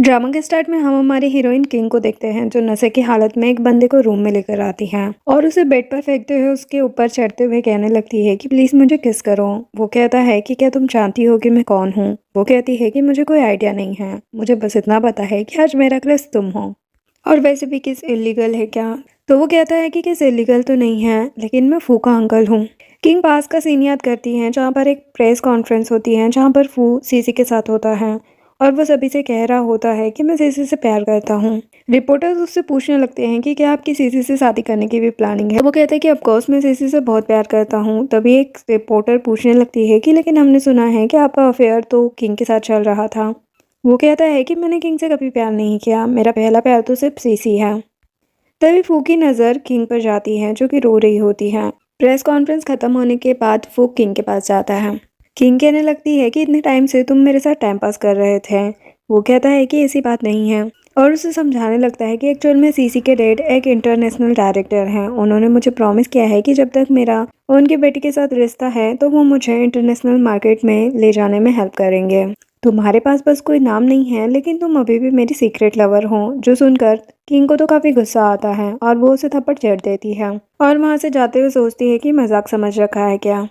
Drama के start में हम हमारी हीरोइन किंग को देखते हैं जो नशे की हालत में एक बंदे को रूम में लेकर आती है और उसे बेड पर फेंकते हुए उसके ऊपर चढ़ते हुए कहने लगती है कि प्लीज मुझे किस करो। वो कहता है कि क्या तुम जानती हो कि मैं कौन हूँ। वो कहती है कि मुझे कोई आइडिया नहीं है, मुझे बस इतना पता है कि आज मेरा क्रश तुम हो। और वैसे भी किस इलीगल है क्या। तो वो कहता है कि किस इलीगल तो नहीं है, लेकिन मैं फू का अंकल हूँ। किंग पास का सीन याद करती हैं जहाँ पर एक प्रेस कॉन्फ्रेंस होती है जहाँ पर फू सीसी के साथ होता है और वो सभी से कह रहा होता है कि मैं सीसी से प्यार करता हूँ। रिपोर्टर्स उससे पूछने लगते हैं कि क्या आपकी सीसी से शादी करने की भी प्लानिंग है। वो कहता है कि ऑफकोर्स मैं सीसी से बहुत प्यार करता हूँ। तभी एक रिपोर्टर पूछने लगती है कि लेकिन हमने सुना है कि आपका अफेयर तो किंग के साथ चल रहा था। वो कहता है कि मैंने किंग से कभी प्यार नहीं किया, मेरा पहला प्यार तो सिर्फ सीसी है। तभी फू की नज़र किंग पर जाती है जो कि रो रही होती है। प्रेस कॉन्फ्रेंस खत्म होने के बाद फू किंग के पास जाता है। किंग कहने लगती है कि इतने टाइम से तुम मेरे साथ टाइम पास कर रहे थे। वो कहता है कि ऐसी बात नहीं है और उसे समझाने लगता है कि एक्चुअल में सीसी के डैड एक इंटरनेशनल डायरेक्टर हैं। उन्होंने मुझे प्रॉमिस किया है कि जब तक मेरा उनकी बेटी के साथ रिश्ता है तो वो मुझे इंटरनेशनल मार्केट में ले जाने में हेल्प करेंगे। तुम्हारे पास बस कोई नाम नहीं है, लेकिन तुम अभी भी मेरी सीक्रेट लवर हो। जो सुनकर किंग को तो काफी गुस्सा आता है और वो उसे थप्पड़ जड़ देती है और वहां से जाते हुए सोचती है कि मजाक समझ रखा है क्या।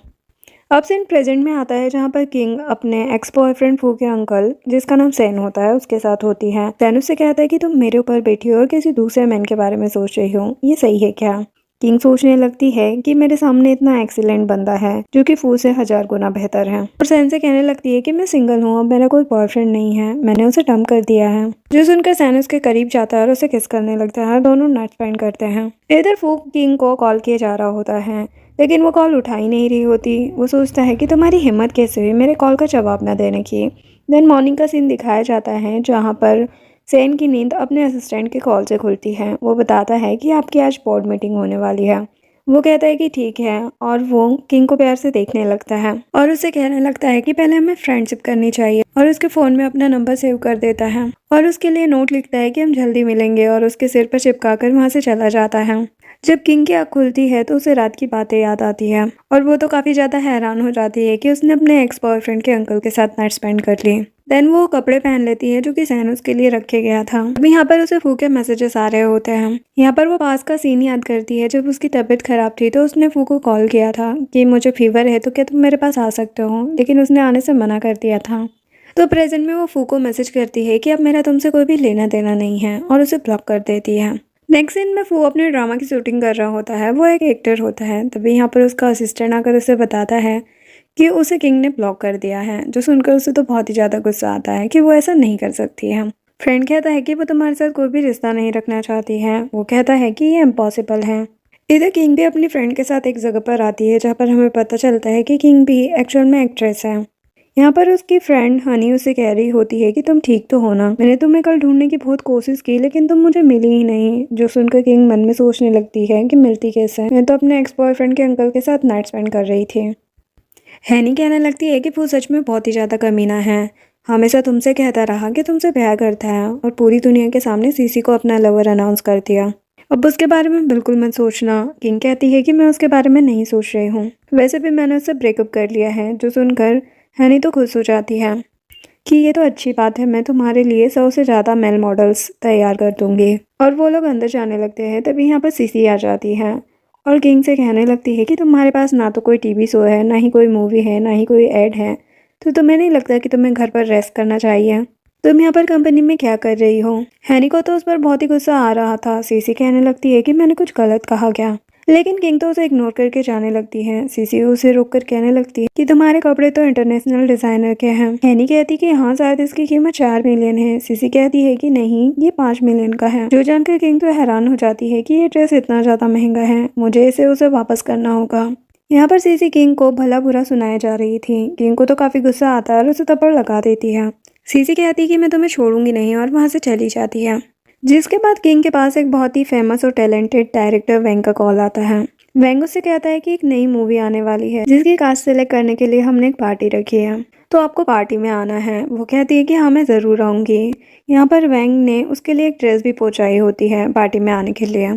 अब सीन प्रेजेंट में आता है जहाँ पर किंग अपने एक्स बॉयफ्रेंड फू के अंकल, जिसका नाम सैन होता है, उसके साथ होती है। सैन उससे कहता है कि तुम मेरे ऊपर बैठी हो और किसी दूसरे मैन के बारे में सोच रही हो, ये सही है क्या। किंग सोचने लगती है कि मेरे सामने इतना एक्सीलेंट बंदा है जो कि फू से 1000 गुना बेहतर है। और सैन से कहने लगती है कि मैं सिंगल हूँ, अब मेरा कोई बॉयफ्रेंड नहीं है, मैंने उसे डंप कर दिया है। जो सुनकर सैन उसके करीब जाता है और उसे किस करने लगता है और दोनों नाच पैंट करते हैं। इधर फू किंग को कॉल किया जा रहा होता है, लेकिन वो कॉल उठा ही नहीं रही होती। वो सोचता है कि तुम्हारी हिम्मत कैसे हुई मेरे कॉल का जवाब न देने की। देन मॉर्निंग का सीन दिखाया जाता है जहाँ पर सेन की नींद अपने असिस्टेंट के कॉल से खुलती है। वो बताता है कि आपकी आज बोर्ड मीटिंग होने वाली है। वो कहता है कि ठीक है और वो किंग को प्यार से देखने लगता है और उसे कहने लगता है कि पहले हमें फ्रेंडशिप करनी चाहिए और उसके फ़ोन में अपना नंबर सेव कर देता है और उसके लिए नोट लिखता है कि हम जल्दी मिलेंगे और उसके सिर पर चिपका कर वहाँ से चला जाता है। जब किंग की आँख खुलती है तो उसे रात की बातें याद आती है और वो तो काफ़ी ज़्यादा हैरान हो जाती है कि उसने अपने एक्स बॉयफ्रेंड के अंकल के साथ नाइट स्पेंड कर ली। देन वो कपड़े पहन लेती है जो कि सैन उसके लिए रखे गया था। अब यहाँ पर उसे फू के मैसेजेस आ रहे होते हैं। यहाँ पर वो पास का सीन याद करती है जब उसकी तबीयत खराब थी तो उसने फू को कॉल किया था कि मुझे फीवर है तो क्या तुम मेरे पास आ सकते हो, लेकिन उसने आने से मना कर दिया था। तो प्रेजेंट में वो फू को मैसेज करती है कि अब मेरा तुमसे कोई भी लेना देना नहीं है और उसे ब्लॉक कर देती है। नेक्स्ट सीन में फू अपने ड्रामा की शूटिंग कर रहा होता है। वो एक एक्टर होता है। तभी यहाँ पर उसका असिस्टेंट आकर उसे बताता है कि उसे किंग ने ब्लॉक कर दिया है। जो सुनकर उसे तो बहुत ही ज़्यादा गुस्सा आता है कि वो ऐसा नहीं कर सकती है। फ्रेंड कहता है कि वो तुम्हारे साथ कोई भी रिश्ता नहीं रखना चाहती है। वो कहता है कि ये इम्पॉसिबल है। इधर किंग भी अपनी फ्रेंड के साथ एक जगह पर आती है जहाँ पर हमें पता चलता है कि किंग भी एक्चुअल में एक्ट्रेस है। यहाँ पर उसकी फ्रेंड हनी उसे कह रही होती है कि तुम ठीक तो हो ना, मैंने तुम्हें कल ढूंढने की बहुत कोशिश की लेकिन तुम मुझे मिली ही नहीं। जो सुनकर किंग मन में सोचने लगती है कि मिलती कैसे, मैं तो अपने एक्स बॉयफ्रेंड के अंकल के साथ नाइट स्पेंड कर रही थी। हैनी कहने लगती है कि वो सच में बहुत ही ज़्यादा कमीना है, हमेशा तुमसे कहता रहा कि तुमसे प्यार करता है और पूरी दुनिया के सामने सीसी को अपना लवर अनाउंस कर दिया। अब उसके बारे में बिल्कुल मत सोचना। किंग कहती है कि मैं उसके बारे में नहीं सोच रही हूँ, वैसे भी मैंने उससे ब्रेकअप कर लिया है। जो सुनकर हैनी तो खुश हो जाती है कि ये तो अच्छी बात है, मैं तुम्हारे लिए 100 से ज़्यादा मेल मॉडल्स तैयार कर दूंगी। और वो लोग अंदर जाने लगते हैं। तभी यहाँ पर सीसी आ जाती है और किंग से कहने लगती है कि तुम्हारे पास ना तो कोई टीवी शो है, ना ही कोई मूवी है, ना ही कोई ऐड है, तो तुम्हें नहीं लगता कि तुम्हें घर पर रेस्ट करना चाहिए। तुम यहाँ पर कंपनी में क्या कर रही हो। हैनी को तो उस पर बहुत ही गुस्सा आ रहा था। सीसी कहने लगती है कि मैंने कुछ गलत कहा क्या, लेकिन किंग तो उसे इग्नोर करके जाने लगती है। सीसी उसे रोककर कहने लगती है कि तुम्हारे कपड़े तो इंटरनेशनल डिजाइनर के हैं। हैनी कहती कि हाँ, शायद इसकी कीमत 4 मिलियन है। सीसी कहती है कि नहीं, ये 5 मिलियन का है। जो जानकर किंग तो हैरान हो जाती है कि ये ड्रेस इतना ज्यादा महंगा है, मुझे इसे उसे वापस करना होगा। यहाँ पर सीसी किंग को भला बुरा सुनाया जा रही थी। किंग को तो काफी गुस्सा आता है और उसे थप्पड़ लगा देती है। सीसी कहती है कि मैं तुम्हें छोड़ूंगी नहीं और वहां से चली जाती है। जिसके बाद किंग के पास एक बहुत ही फेमस और टैलेंटेड डायरेक्टर वेंग का कॉल आता है। वेंग उससे कहता है कि एक नई मूवी आने वाली है जिसकी कास्ट सेलेक्ट करने के लिए हमने एक पार्टी रखी है, तो आपको पार्टी में आना है। वो कहती है कि हाँ, मैं ज़रूर आऊँगी। यहाँ पर वेंग ने उसके लिए एक ड्रेस भी पहुँचाई होती है पार्टी में आने के लिए।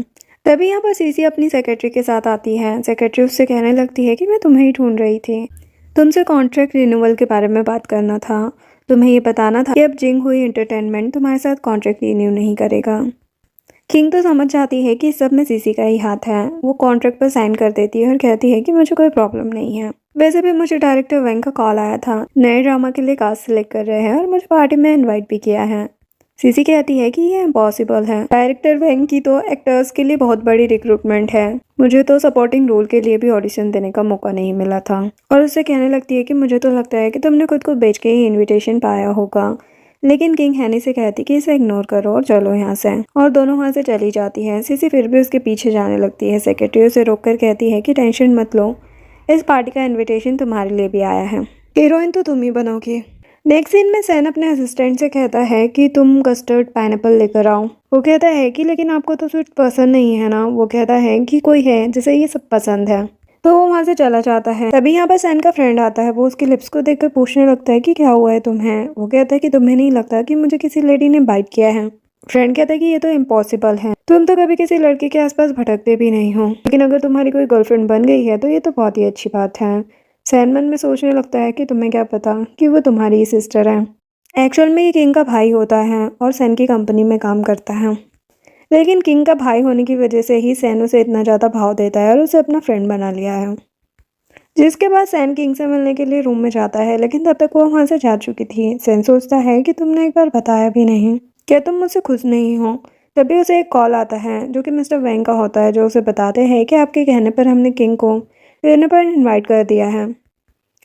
तभी यहाँ पर सीसी अपनी सेक्रेटरी के साथ आती है। सेक्रेटरी उससे कहने लगती है कि मैं तुम्हें ही ढूंढ रही थी, तुमसे कॉन्ट्रैक्ट रिन्यूअल के बारे में बात करना था। तुम्हें ये बताना था कि अब जिंग हुई एंटरटेनमेंट तुम्हारे साथ कॉन्ट्रैक्ट रिन्यू नहीं करेगा। किंग तो समझ जाती है कि इस सब में सीसी का ही हाथ है। वो कॉन्ट्रैक्ट पर साइन कर देती है और कहती है कि मुझे कोई प्रॉब्लम नहीं है। वैसे भी मुझे डायरेक्टर वेंग का कॉल आया था, नए ड्रामा के लिए कास्ट सिलेक्ट कर रहे हैं और मुझे पार्टी में इनवाइट भी किया है। सीसी कहती है कि ये इम्पॉसिबल है। डायरेक्टर वेंग की तो एक्टर्स के लिए बहुत बड़ी रिक्रूटमेंट है, मुझे तो सपोर्टिंग रोल के लिए भी ऑडिशन देने का मौका नहीं मिला था। और उससे कहने लगती है कि मुझे तो लगता है कि तुमने खुद को बेच के ही इन्विटेशन पाया होगा। लेकिन किंग हैनी से कहती कि इसे इग्नोर करो और चलो यहाँ से, और दोनों वहाँ से चली जाती है। सीसी फिर भी उसके पीछे जाने लगती है। सेक्रेटरी उसे रोककर कहती है कि टेंशन मत लो, इस पार्टी का इनविटेशन तुम्हारे लिए भी आया है, हीरोइन तो तुम ही बनोगी। नेक्स्ट सीन में सैन अपने असिस्टेंट से कहता है कि तुम कस्टर्ड पाइनएप्पल लेकर आओ। वो कहता है कि लेकिन आपको तो स्वीट पसंद नहीं है ना। वो कहता है कि कोई है जिसे ये सब पसंद है, तो वो वहाँ से चला जाता है। तभी यहाँ पर सैन का फ्रेंड आता है। वो उसकी लिप्स को देखकर पूछने लगता है कि क्या हुआ है तुम्हें। वो कहता है कि तुम्हें नहीं लगता कि मुझे किसी लेडी ने बाइट किया है। फ्रेंड कहता है कि ये तो इम्पॉसिबल है, तुम तो कभी किसी लड़के के आसपास भटकते भी नहीं हो, लेकिन अगर तुम्हारी कोई गर्लफ्रेंड बन गई है तो ये तो बहुत ही अच्छी बात है। सैन मन में सोचने लगता है कि तुम्हें क्या पता कि वो तुम्हारी ही सिस्टर है। एक्चुअल में ये किंग का भाई होता है और सैन की कंपनी में काम करता है, लेकिन किंग का भाई होने की वजह से ही सैन उसे इतना ज़्यादा भाव देता है और उसे अपना फ्रेंड बना लिया है। जिसके बाद सैन किंग से मिलने के लिए रूम में जाता है, लेकिन तब तक वो वहाँ से जा चुकी थी। सैन सोचता है कि तुमने एक बार बताया भी नहीं, क्या तुम मुझसे खुश नहीं हो। तभी उसे एक कॉल आता है जो कि मिस्टर वेंग का होता है, जो उसे बताते हैं कि आपके कहने पर हमने किंग को डिनर पर इन्वाइट कर दिया है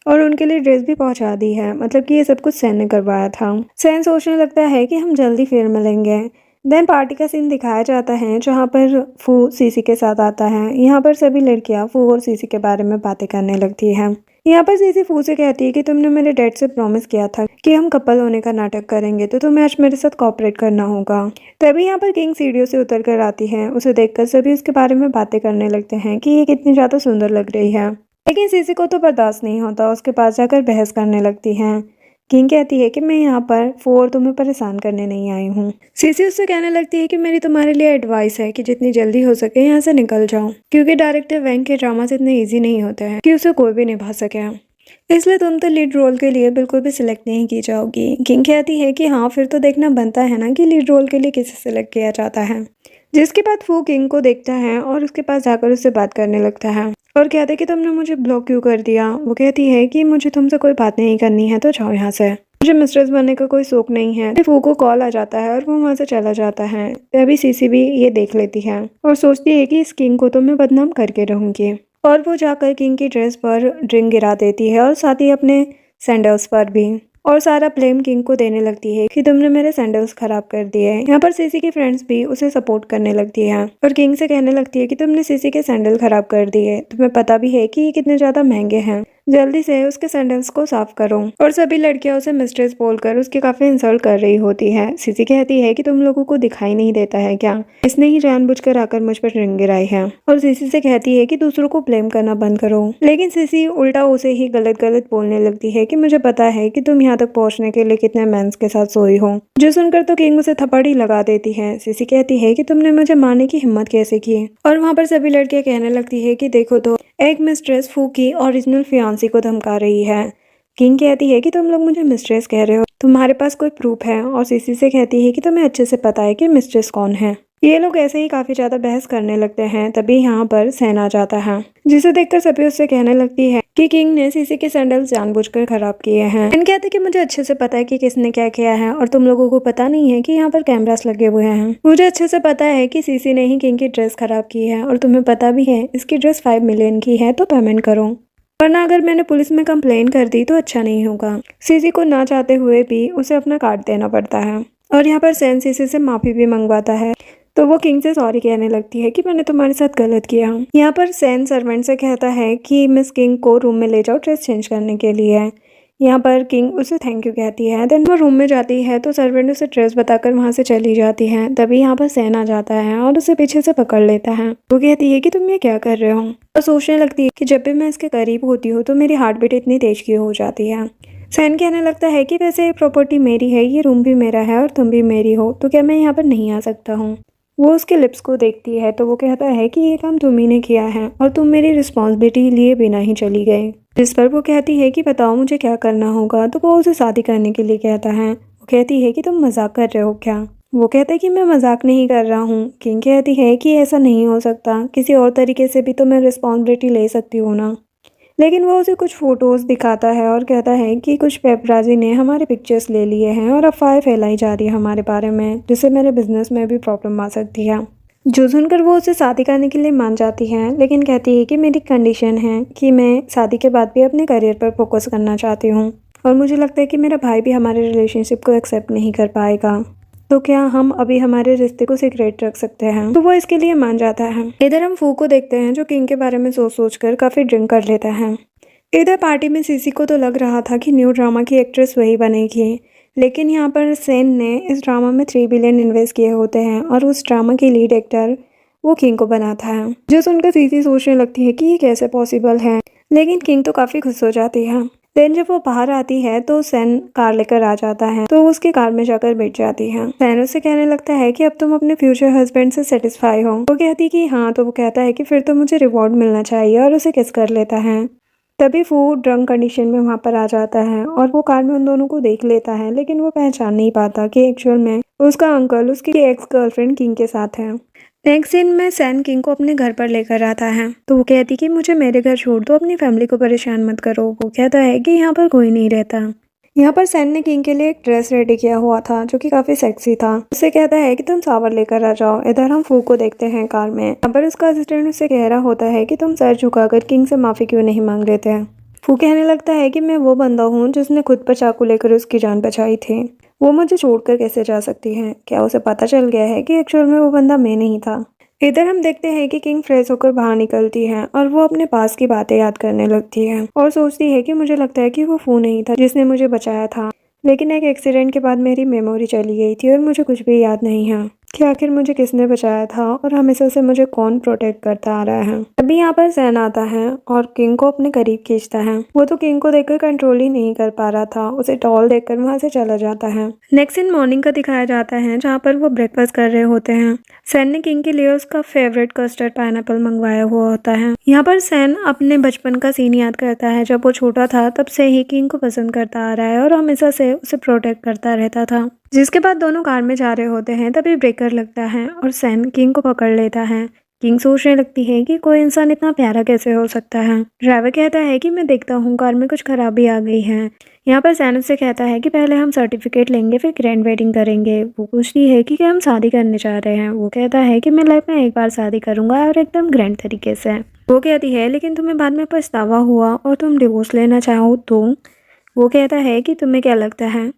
और उनके लिए ड्रेस भी पहुंचा दी है। मतलब कि ये सब कुछ सैन ने करवाया था। सैन सोचने लगता है कि हम जल्दी फिर मिलेंगे। देन पार्टी का सीन दिखाया जाता है जहाँ पर फू सीसी के साथ आता है। यहाँ पर सभी लड़कियाँ फू और सीसी के बारे में बातें करने लगती हैं। यहाँ पर सीसी फू से कहती है कि तुमने मेरे डैड से प्रॉमिस किया था कि हम कपल होने का नाटक करेंगे, तो तुम्हें आज मेरे साथ कोऑपरेट करना होगा। तभी यहाँ पर किंग सीढ़ियों से उतर कर आती है। उसे देखकर सभी उसके बारे में बातें करने लगते हैं कि ये कितनी ज़्यादा सुंदर लग रही है, लेकिन सीसी को तो बर्दाश्त नहीं होता। उसके पास जाकर बहस करने लगती है। किंग कहती है कि मैं यहाँ पर फोर तुम्हें परेशान करने नहीं आई हूँ। सीसी उससे कहने लगती है कि मेरी तुम्हारे लिए एडवाइस है कि जितनी जल्दी हो सके यहाँ से निकल जाओ, क्योंकि डायरेक्टर वेंग के ड्रामास इतने इजी नहीं होते हैं कि उसे कोई भी निभा सके, इसलिए तुम तो लीड रोल के लिए बिल्कुल भी सिलेक्ट नहीं की जाओगी। किंग कहती है कि हाँ, फिर तो देखना बनता है ना कि लीड रोल के लिए किसे सिलेक्ट किया जाता है। जिसके बाद फू किंग को देखता है और उसके पास जाकर उससे बात करने लगता है और कहता है कि तुमने मुझे ब्लॉक क्यों कर दिया। वो कहती है कि मुझे तुमसे कोई बात नहीं करनी है, तो जाओ यहाँ से, मुझे मिस्ट्रेस बनने का कोई शौक नहीं है। फू को कॉल आ जाता है और वो वहाँ से चला जाता है। तभी सीसी भी ये देख लेती है और सोचती है कि इस किंग को तो मैं बदनाम करके रहूंगी, और वो जाकर किंग की ड्रेस पर ड्रिंक गिरा देती है और साथ ही अपने सैंडल्स पर भी, और सारा ब्लेम किंग को देने लगती है कि तुमने मेरे सैंडल्स खराब कर दिए। यहाँ पर सीसी की फ्रेंड्स भी उसे सपोर्ट करने लगती है और किंग से कहने लगती है कि तुमने सीसी के सैंडल खराब कर दिए, तुम्हें पता भी है कि ये कितने ज्यादा महंगे हैं, जल्दी से उसके सैंडल्स को साफ करो। और सभी लड़कियां उसे मिस्ट्रेस बोलकर उसकी काफी इंसल्ट कर रही होती है। सीसी कहती है कि तुम लोगों को दिखाई नहीं देता है क्या, इसने ही जानबूझकर आकर मुझ पर रिंग गिराई है। और सीसी से कहती है कि दूसरों को ब्लेम करना बंद करो, लेकिन सीसी उल्टा उसे ही गलत गलत बोलने लगती है कि मुझे पता है कि तुम यहाँ तक पहुँचने के लिए कितने मेंस के साथ सोई हो। जो सुनकर तो किंग उसे थप्पड़ ही लगा देती है। सीसी कहती है कि तुमने मुझे मारने की हिम्मत कैसे की। और वहाँ पर सभी लड़कियां कहने लगती है कि देखो तो, एक मिस्ट्रेस फू की ओरिजिनल फियांसी को धमका रही है। किंग कहती है कि तुम लोग मुझे मिस्ट्रेस कह रहे हो, तुम्हारे पास कोई प्रूफ है। और सीसी से कहती है कि तुम्हें अच्छे से पता है कि मिस्ट्रेस कौन है। ये लोग ऐसे ही काफी ज्यादा बहस करने लगते हैं। तभी यहाँ पर सैन आ जाता है, जिसे देखकर सभी उससे कहने लगती है कि किंग ने सीसी के सैंडल्स जानबूझकर खराब किए हैं। सैन कहते कि मुझे अच्छे से पता है कि किसने क्या किया है, और तुम लोगों को पता नहीं है कि यहाँ पर कैमरास लगे हुए हैं। मुझे अच्छे से पता है कि सीसी ने ही किंग की ड्रेस खराब की है, और तुम्हें पता भी है इसकी ड्रेस 5 मिलियन की है, तो पेमेंट करो, वरना अगर मैंने पुलिस में कंप्लेन कर दी तो अच्छा नहीं होगा। सीसी को ना चाहते हुए भी उसे अपना कार्ड देना पड़ता है, और यहाँ पर सैन सीसी से माफी भी मंगवाता है। तो वो किंग से सॉरी कहने लगती है कि मैंने तुम्हारे साथ गलत किया। यहाँ पर सैन सर्वेंट से कहता है कि मिस किंग को रूम में ले जाओ ड्रेस चेंज करने के लिए। यहाँ पर किंग उसे थैंक यू कहती है। देन वो रूम में जाती है तो सर्वेंट उसे ड्रेस बताकर वहाँ से चली जाती है। तभी यहाँ पर सैन आ जाता है और उसे पीछे से पकड़ लेता है। वो कहती है कि तुम ये क्या कर रहे हो, और सोचने लगती है कि जब भी मैं इसके करीब होती हूँ तो मेरी हार्ट बीट इतनी तेज क्यों हो जाती है। सैन कहने लगता है कि वैसे ये प्रॉपर्टी मेरी है, ये रूम भी मेरा है और तुम भी मेरी हो, तो क्या मैं यहाँ पर नहीं आ सकता हूँ। वो उसके लिप्स को देखती है तो वो कहता है कि ये काम तुम ही ने किया है और तुम मेरी रिस्पॉन्सिबिलिटी लिए बिना ही चली गई। जिस पर वो कहती है कि बताओ मुझे क्या करना होगा। तो वो उसे शादी करने के लिए कहता है। वो कहती है कि तुम मजाक कर रहे हो क्या। वो कहता है कि मैं मजाक नहीं कर रहा हूँ। किंग कहती है कि ऐसा नहीं हो सकता, किसी और तरीके से भी तो मैं रिस्पॉन्सिबिलिटी ले सकती हूँ ना। लेकिन वो उसे कुछ फोटोज दिखाता है और कहता है कि कुछ पेपराजी ने हमारे पिक्चर्स ले लिए हैं और अफवाहें फैलाई जा रही है हमारे बारे में, जिससे मेरे बिजनेस में भी प्रॉब्लम आ सकती है। जो सुनकर वो उसे शादी करने के लिए मान जाती है, लेकिन कहती है कि मेरी कंडीशन है कि मैं शादी के बाद भी अपने करियर पर फोकस करना चाहती हूँ और मुझे लगता है कि मेरा भाई भी हमारे रिलेशनशिप को एक्सेप्ट नहीं कर पाएगा। तो क्या हम अभी हमारे रिश्ते को सीक्रेट रख सकते हैं। तो वो इसके लिए मान जाता है। इधर हम फू को देखते हैं जो किंग के बारे में सोच सोच कर काफी ड्रिंक कर लेता है। इधर पार्टी में सीसी को तो लग रहा था कि न्यू ड्रामा की एक्ट्रेस वही बनेगी, लेकिन यहाँ पर सेन ने इस ड्रामा में 3 बिलियन इन्वेस्ट किए होते हैं और उस ड्रामा की लीड एक्टर वो किंग को बनाता है। जो सुनकर सीसी सोचने लगती है कि ये कैसे पॉसिबल है, लेकिन किंग तो काफी खुश हो जाती है। देन जब वो बाहर आती है तो सैन कार लेकर आ जाता है, तो उसकी कार में जाकर बैठ जाती है। सैन उससे कहने लगता है कि अब तुम अपने फ्यूचर हस्बैंड से सेटिस्फाई हो। वो कहती कि हाँ, तो वो कहता है कि फिर तो मुझे रिवॉर्ड मिलना चाहिए और उसे किस कर लेता है। तभी वो ड्रंक कंडीशन में वहां पर आ जाता है और वो कार में उन दोनों को देख लेता है, लेकिन वो पहचान नहीं पाता कि एक्चुअल में उसका अंकल उसकी एक्स गर्लफ्रेंड किंग के साथ है। नेक्स्ट सीन में सैन किंग को अपने घर पर लेकर आता है, तो वो कहती कि मुझे मेरे घर छोड़ दो, अपनी फैमिली को परेशान मत करो। वो कहता है कि यहाँ पर कोई नहीं रहता। यहाँ पर सैन ने किंग के लिए एक ड्रेस रेडी किया हुआ था जो कि काफी सेक्सी था। उससे कहता है कि तुम शावर लेकर आ जाओ। इधर हम फू को देखते हैं कार में। यहाँ पर उसका असिस्टेंट उससे कह रहा होता है कि तुम सर झुकाकर किंग से माफी क्यों नहीं मांग लेते हैं। फू कहने लगता है कि मैं वो बंदा हूँ जिसने खुद पर चाकू लेकर उसकी जान बचाई थी। वो मुझे छोड़कर कैसे जा सकती है। क्या उसे पता चल गया है कि एक्चुअल में वो बंदा मैं नहीं था। इधर हम देखते हैं कि किंग फ्रेश होकर बाहर निकलती है और वो अपने पास की बातें याद करने लगती है और सोचती है कि मुझे लगता है कि वो फू नहीं था जिसने मुझे बचाया था, लेकिन एक एक्सीडेंट के बाद मेरी मेमोरी चली गई थी और मुझे कुछ भी याद नहीं है कि आखिर मुझे किसने बचाया था और हमेशा से मुझे कौन प्रोटेक्ट करता आ रहा है। अभी यहाँ पर सैन आता है और किंग को अपने करीब खींचता है। वो तो किंग को देखकर कंट्रोल ही नहीं कर पा रहा था, उसे टॉल देखकर वहां से चला जाता है। नेक्स्ट इन मॉर्निंग का दिखाया जाता है जहाँ पर वो ब्रेकफास्ट कर रहे होते हैं। सैन ने किंग के लिए उसका फेवरेट कस्टर्ड पाइनएप्पल मंगवाया हुआ होता है। यहाँ पर सैन अपने बचपन का सीन याद करता है। जब वो छोटा था तब से ही किंग को पसंद करता आ रहा है और हमेशा से उसे प्रोटेक्ट करता रहता था। जिसके बाद दोनों कार में जा रहे होते हैं, तभी ब्रेकर लगता है और सैन किंग को पकड़ लेता है। किंग सोचने लगती है कि कोई इंसान इतना प्यारा कैसे हो सकता है। ड्राइवर कहता है कि मैं देखता हूँ कार में कुछ खराबी आ गई है। यहाँ पर सैन उससे कहता है कि पहले हम सर्टिफिकेट लेंगे फिर ग्रैंड वेडिंग करेंगे। वो पूछती है कि क्या हम शादी करने जा रहे हैं। वो कहता है कि मैं लाइफ में एक बार शादी करूंगा और एकदम ग्रैंड तरीके से। वो कहती है लेकिन तुम्हें बाद में पछतावा हुआ और तुम डिवोर्स लेना चाहो तो। वो कहता है कि तुम्हें क्या लगता है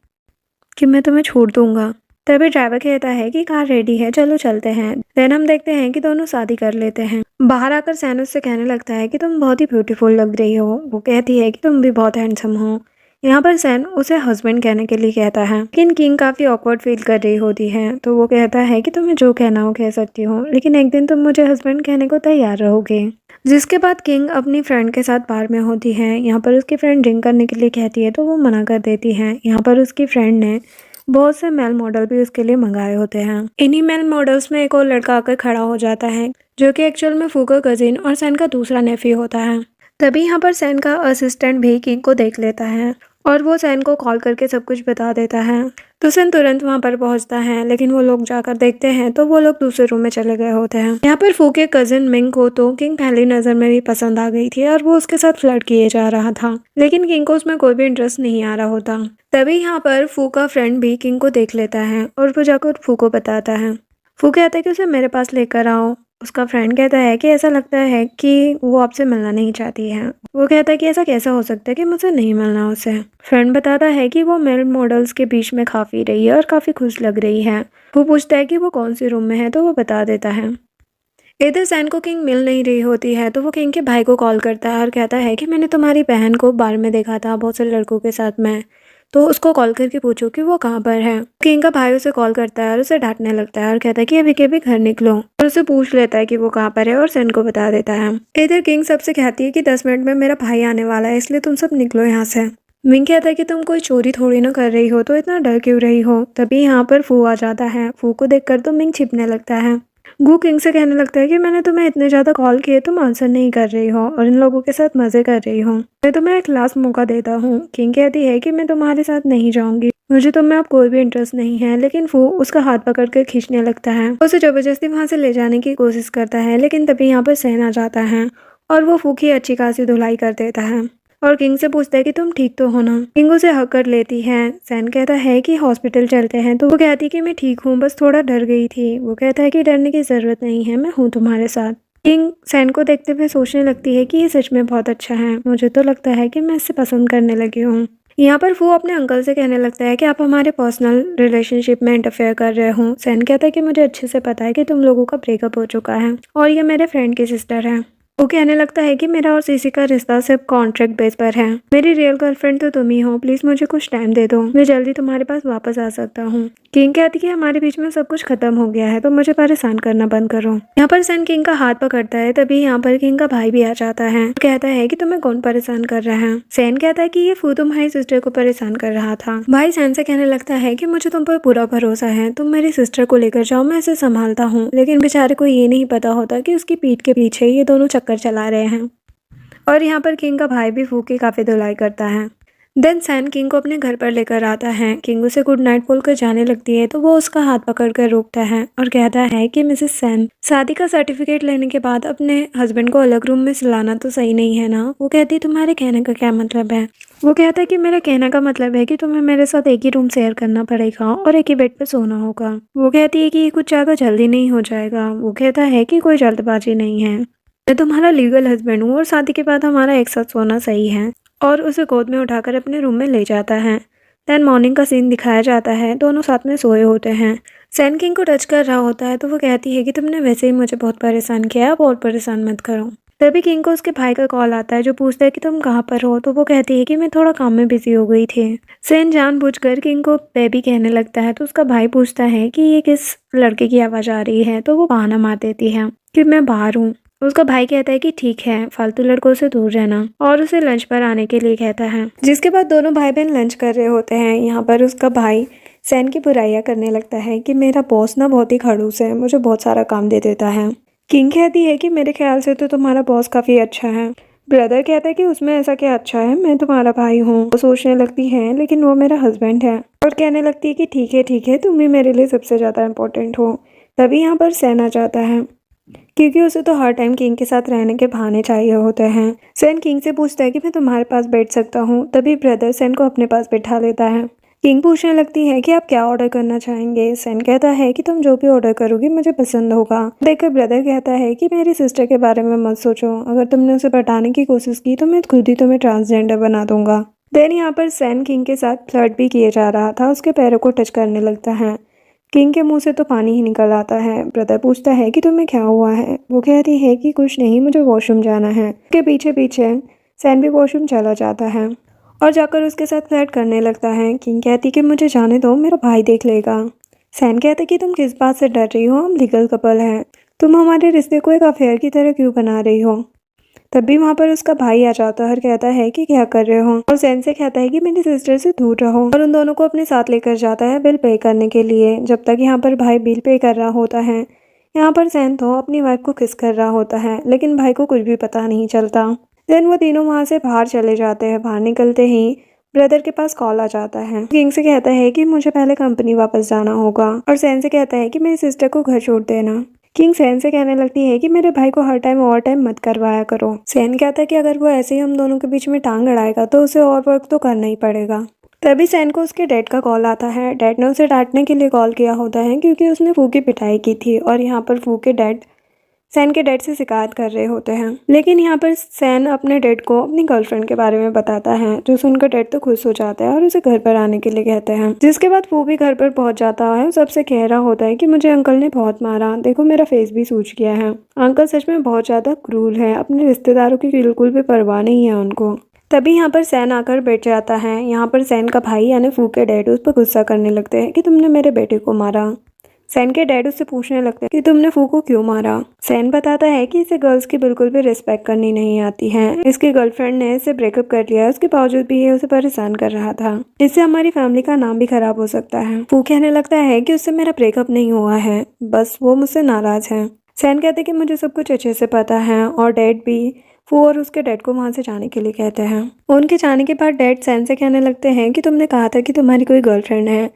कि मैं तुम्हें छोड़ दूंगा। तभी ड्राइवर कहता है कि कार रेडी है, चलो चलते हैं। देन हम देखते हैं कि दोनों शादी कर लेते हैं। बाहर आकर सैन उससे कहने लगता है कि तुम बहुत ही ब्यूटीफुल लग रही हो। वो कहती है कि तुम भी बहुत हैंडसम हो। यहाँ पर सैन उसे हस्बैंड कहने के लिए कहता है, लेकिन किंग काफी ऑकवर्ड फील कर रही होती है। तो वो कहता है कि तुम्हें जो कहना हो कह सकती हो, लेकिन एक दिन तुम मुझे हस्बैंड कहने को तैयार रहोगे। जिसके बाद किंग अपनी फ्रेंड के साथ बार में होती है। यहाँ पर उसकी फ्रेंड ड्रिंक करने के लिए कहती है तो वो मना कर देती है। यहाँ पर उसकी फ्रेंड ने बहुत से मेल मॉडल भी उसके लिए मंगाए होते हैं। इन्हीं मेल मॉडल्स में एक और लड़का आकर खड़ा हो जाता है जो कि एक्चुअल में फू का कजिन और सैन का दूसरा नेफ्यू होता है। तभी यहाँ पर सैन का असिस्टेंट भी किंग को देख लेता है और वो सैन को कॉल करके सब कुछ बता देता है। तो सैन तुरंत वहाँ पर पहुँचता है, लेकिन वो लोग जाकर देखते हैं तो वो लोग दूसरे रूम में चले गए होते हैं। यहाँ पर फू के कजिन मिंग को तो किंग पहली नजर में भी पसंद आ गई थी और वो उसके साथ फ्लर्ट किए जा रहा था, लेकिन किंग को उसमें कोई भी इंटरेस्ट नहीं आ रहा होता। तभी यहाँ पर फू का फ्रेंड भी किंग को देख लेता है और वो जाकर फू को बताता है। फू कहता है कि उसे मेरे पास लेकर आओ। उसका फ्रेंड कहता है कि ऐसा लगता है कि वो आपसे मिलना नहीं चाहती है। वो कहता है कि ऐसा कैसा हो सकता है कि मुझे नहीं मिलना उससे। फ्रेंड बताता है कि वो मेल मॉडल्स के बीच में काफी रही है और काफी खुश लग रही है। वो पूछता है कि वो कौन सी रूम में है, तो वो बता देता है। इधर सैन को किंग मिल नहीं रही होती है, तो वो किंग के भाई को कॉल करता है और कहता है कि मैंने तुम्हारी बहन को बार में देखा था बहुत से लड़कों के साथ में, तो उसको कॉल करके पूछो कि वो कहाँ पर है। किंग का भाई उसे कॉल करता है और उसे डांटने लगता है और कहता है कि अभी के भी घर निकलो, और उसे पूछ लेता है कि वो कहाँ पर है और सैन को बता देता है। इधर किंग सबसे कहती है कि 10 मिनट में मेरा भाई आने वाला है, इसलिए तुम सब निकलो यहाँ से। मिंग कहता है कि तुम कोई चोरी थोड़ी ना कर रही हो, तो इतना डर क्यों रही हो। तभी यहाँ पर फू आ जाता है। फू को देखकर तो मिंग छिपने लगता है। गू किंग से कहने लगता है कि मैंने तुम्हें इतने ज़्यादा कॉल किए, तुम आंसर नहीं कर रही हो और इन लोगों के साथ मज़े कर रही हो। मैं तुम्हें एक लास्ट मौका देता हूँ। किंग कहती है कि मैं तुम्हारे साथ नहीं जाऊंगी, मुझे तुम में अब कोई भी इंटरेस्ट नहीं है। लेकिन फू उसका हाथ पकड़ कर खींचने लगता है, उसे ज़बरदस्ती वहाँ से ले जाने की कोशिश करता है। लेकिन तभी यहाँ पर सहन आ जाता है और वो फू की अच्छी खासी धुलाई कर देता है और किंग से पूछता है कि तुम ठीक तो हो ना। किंग उसे हक कर लेती है। सैन कहता है कि हॉस्पिटल चलते हैं, तो वो कहती है कि मैं ठीक हूँ, बस थोड़ा डर गई थी। वो कहता है कि डरने की ज़रूरत नहीं है, मैं हूँ तुम्हारे साथ। किंग सैन को देखते हुए सोचने लगती है कि ये सच में बहुत अच्छा है, मुझे तो लगता है कि मैं इससे पसंद करने लगी हूँ। यहाँ पर वो अपने अंकल से कहने लगता है कि आप हमारे पर्सनल रिलेशनशिप में इंटरफेयर कर रहे हो। सैन कहता है कि मुझे अच्छे से पता है कि तुम लोगों का ब्रेकअप हो चुका है और ये मेरे फ्रेंड की सिस्टर है। वो कहने लगता है कि मेरा और सीसी का रिश्ता सिर्फ कॉन्ट्रैक्ट बेस पर है, मेरी रियल गर्लफ्रेंड तो तुम ही हो, प्लीज मुझे कुछ टाइम दे दो, मैं जल्दी तुम्हारे पास वापस आ सकता हूँ। किंग कहती है कि हमारे बीच में सब कुछ खत्म हो गया है, तो मुझे परेशान करना बंद करो। यहाँ पर सैन किंग का हाथ पकड़ता है, तभी यहाँ पर किंग का भाई भी आ जाता है। कहता है कि तुम्हें कौन परेशान कर रहा है। सैन कहता है कि ये फू तुम्हारी सिस्टर को परेशान कर रहा था। भाई सैन से कहने लगता है कि मुझे तुम पर पूरा भरोसा है, तुम मेरी सिस्टर को लेकर जाओ, मैं इसे संभालता हूँ। लेकिन बेचारे को ये नहीं पता होता कि उसकी पीठ के पीछे ये दोनों चक्कर चला रहे हैं और यहाँ पर किंग का भाई भी फू की काफ़ी धुलाई करता है। देन सैन किंग को अपने घर पर लेकर आता है। किंग उसे गुड नाइट बोलकर जाने लगती है, तो वो उसका हाथ पकड़कर रोकता है और कहता है कि मिसेस सैन, शादी का सर्टिफिकेट लेने के बाद अपने हस्बैंड को अलग रूम में सुलाना तो सही नहीं है ना। वो कहती है तुम्हारे कहने का क्या मतलब है। वो कहता है कि मेरा कहने का मतलब है कि तुम्हें मेरे साथ एक ही रूम शेयर करना पड़ेगा और एक ही बेड पर सोना होगा। वो कहती है कि ये कुछ ज़्यादा जल्दी नहीं हो जाएगा। वो कहता है कि कोई जल्दबाजी नहीं है, मैं तुम्हारा लीगल हस्बैंड हूँ और शादी के बाद हमारा एक साथ सोना सही है। और उसे गोद में उठाकर अपने रूम में ले जाता है। देन मॉर्निंग का सीन दिखाया जाता है, दोनों साथ में सोए होते हैं। सैन किंग को टच कर रहा होता है, तो वो कहती है कि तुमने वैसे ही मुझे बहुत परेशान किया, अब और परेशान मत करो। तभी किंग को उसके भाई का कॉल आता है, जो पूछता है कि तुम कहाँ पर हो। तो वो कहती है कि मैं थोड़ा काम में बिजी हो गई थी। सैन जानबूझकर किंग को बेबी कहने लगता है, तो उसका भाई पूछता है कि ये किस लड़के की आवाज़ आ रही है। तो वो बहाना मार देती है कि मैं बाहर हूँ। उसका भाई कहता है कि ठीक है, फालतू लड़कों से दूर रहना, और उसे लंच पर आने के लिए कहता है। जिसके बाद दोनों भाई बहन लंच कर रहे होते हैं। यहाँ पर उसका भाई सैन की बुराइयां करने लगता है कि मेरा बॉस ना बहुत ही खड़ूस है, मुझे बहुत सारा काम दे देता है। किंग कहती है कि मेरे ख्याल से तो तुम्हारा बॉस काफ़ी अच्छा है। ब्रदर कहता है कि उसमें ऐसा क्या अच्छा है, मैं तुम्हारा भाई हूँ। वो सोचने लगती है लेकिन वो मेरा हस्बैंड है, और कहने लगती है कि ठीक है, तुम ही मेरे लिए सबसे ज़्यादा इम्पोर्टेंट हो। तभी यहाँ पर सैन आ जाता है, क्योंकि उसे तो हर टाइम किंग के साथ रहने के बहाने चाहिए होते हैं। सैन किंग से पूछता है कि मैं तुम्हारे पास बैठ सकता हूँ। तभी ब्रदर सैन को अपने पास बैठा लेता है। किंग पूछने लगती है कि आप क्या ऑर्डर करना चाहेंगे। सैन कहता है कि तुम जो भी ऑर्डर करोगी मुझे पसंद होगा। देखकर ब्रदर कहता है कि मेरी सिस्टर के बारे में मत सोचो, अगर तुमने उसे पटाने की कोशिश की तो मैं खुद ही तुम्हें ट्रांसजेंडर बना दूंगा। देन यहाँ पर सैन किंग के साथ फ्लर्ट भी किए जा रहा था, उसके पैरों को टच करने लगता है। किंग के मुंह से तो पानी ही निकल आता है। ब्रदर पूछता है कि तुम्हें क्या हुआ है। वो कहती है कि कुछ नहीं, मुझे वॉशरूम जाना है। उसके पीछे पीछे सैन भी वॉशरूम चला जाता है और जाकर उसके साथ फ्लर्ट करने लगता है। किंग कहती कि मुझे जाने दो, मेरा भाई देख लेगा। सैन कहता कि तुम किस बात से डर रही हो, हम लीगल कपल हैं, तुम हमारे रिश्ते को एक अफेयर की तरह क्यों बना रही हो। तभी वहाँ पर उसका भाई आ जाता है और कहता है कि क्या कर रहे हो, और सैन से कहता है कि मेरी सिस्टर से दूर रहो, और उन दोनों को अपने साथ लेकर जाता है बिल पे करने के लिए। जब तक यहाँ पर भाई बिल पे कर रहा होता है, यहाँ पर सैन तो अपनी वाइफ को किस कर रहा होता है, लेकिन भाई को कुछ भी पता नहीं चलता। देन वो तीनों वहाँ से बाहर चले जाते हैं। बाहर निकलते ही ब्रदर के पास कॉल आ जाता है। किंग से कहता है कि मुझे पहले कंपनी वापस जाना होगा, और सैन से कहता है कि मेरी सिस्टर को घर छोड़ देना। किंग सैन से कहने लगती है कि मेरे भाई को हर टाइम ओवर टाइम मत करवाया करो। सैन कहता है कि अगर वो ऐसे ही हम दोनों के बीच में टांग अड़ाएगा तो उसे और वर्क तो करना ही पड़ेगा। तभी सैन को उसके डैड का कॉल आता है। डैड ने उसे डांटने के लिए कॉल किया होता है, क्योंकि उसने फू की पिटाई की थी, और यहाँ पर फू के डैड सैन के डैड से शिकायत कर रहे होते हैं। लेकिन यहाँ पर सैन अपने डैड को अपनी गर्लफ्रेंड के बारे में बताता है, जो सुनकर डैड तो खुश हो जाता है और उसे घर पर आने के लिए कहते हैं। जिसके बाद वो भी घर पर पहुंच जाता है, सबसे कह रहा होता है कि मुझे अंकल ने बहुत मारा, देखो मेरा फेस भी सूज गया है। अंकल सच में बहुत ज्यादा क्रूर है, अपने रिश्तेदारों की बिल्कुल भी परवाह नहीं है उनको। तभी यहाँ पर सैन आकर बैठ जाता है। यहाँ पर सैन का भाई यानी फू के डैड उस पर गुस्सा करने लगते हैं कि तुमने मेरे बेटे को मारा। सैन के डैड उससे पूछने लगते हैं कि तुमने फू को क्यों मारा। सैन बताता है कि इसे गर्ल्स की बिल्कुल भी रिस्पेक्ट करनी नहीं आती है। इसकी गर्लफ्रेंड ने इससे ब्रेकअप कर लिया, उसके बावजूद भी ये उसे परेशान कर रहा था। इससे हमारी फैमिली का नाम भी खराब हो सकता है। फू कहने लगता है कि उससे मेरा ब्रेकअप नहीं हुआ है, बस वो मुझसे नाराज है। सैन कहते हैं कि मुझे सब कुछ अच्छे से पता है और डैड भी फू और उसके डैड को वहां से जाने के लिए कहते हैं। उनके जाने के बाद डैड सैन से कहने लगते हैं कि तुमने कहा था कि तुम्हारी कोई गर्लफ्रेंड है।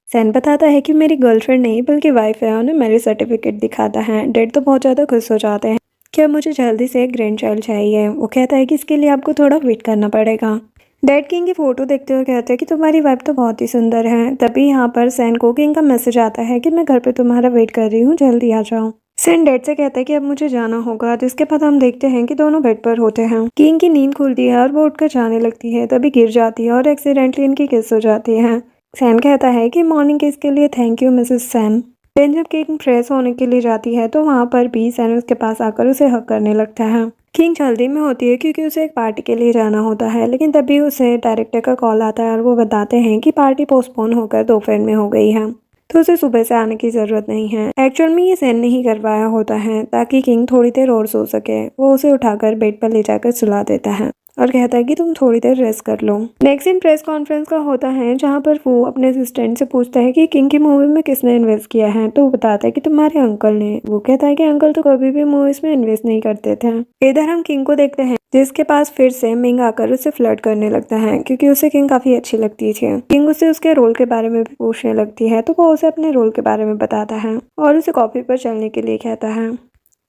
सैन बताता है कि मेरी गर्लफ्रेंड नहीं बल्कि वाइफ है, उन्हें मैरिज सर्टिफिकेट दिखाता है। डैड तो बहुत ज़्यादा खुश हो जाते हैं कि अब मुझे जल्दी से एक ग्रैंड चाइल्ड चाहिए। वो कहता है कि इसके लिए आपको थोड़ा वेट करना पड़ेगा। डैड किंग की फोटो देखते हुए कहते हैं कि तुम्हारी वाइफ तो बहुत ही सुंदर है। तभी यहाँ पर सैन को किंग का मैसेज आता है कि मैं घर पे तुम्हारा वेट कर रही हूँ, जल्दी आ जाओ। सैन डैड से कहता है कि अब मुझे जाना होगा, जिसके बाद हम देखते हैं कि दोनों बेड पर होते हैं। किंग की नींद खुलती है और वो उठकर जाने लगती है, तभी गिर जाती है और एक्सीडेंटली इनकी किस हो जाती है। सैन कहता है कि मॉर्निंग किस के लिए thank you Mrs Sam. Then जब किंग फ्रेश होने के लिए जाती है तो वहाँ पर भी सैन उसके पास आकर उसे हक करने लगता है। किंग जल्दी में होती है क्योंकि उसे एक पार्टी के लिए जाना होता है, लेकिन तभी उसे डायरेक्टर का कॉल आता है और वो बताते हैं कि पार्टी पोस्टपोन होकर दोपहर में हो गई है, तो उसे सुबह से आने की ज़रूरत नहीं है। एक्चुअल में ये सैन ने ही करवाया होता है ताकि किंग थोड़ी देर और सो सके। वो उसे उठाकर बेड पर ले जाकर सुला देता है और कहता है कि तुम थोड़ी देर रेस्ट कर लो। नेक्स्ट दिन प्रेस कॉन्फ्रेंस का होता है जहाँ पर वो अपने असिस्टेंट से पूछता है कि किंग की मूवी में किसने इन्वेस्ट किया है, तो वो बताता है कि तुम्हारे अंकल ने। वो कहता है कि अंकल तो कभी भी मूवीज में इन्वेस्ट नहीं करते थे। इधर हम किंग को देखते हैं जिसके पास फिर से मिंग आकर उससे फ्लर्ट करने लगता है क्योंकि उसे किंग काफी अच्छी लगती थी। किंग उससे उसके रोल के बारे में भी पूछने लगती है तो वो उसे अपने रोल के बारे में बताता है और उसे कॉफी पर चलने के लिए कहता है।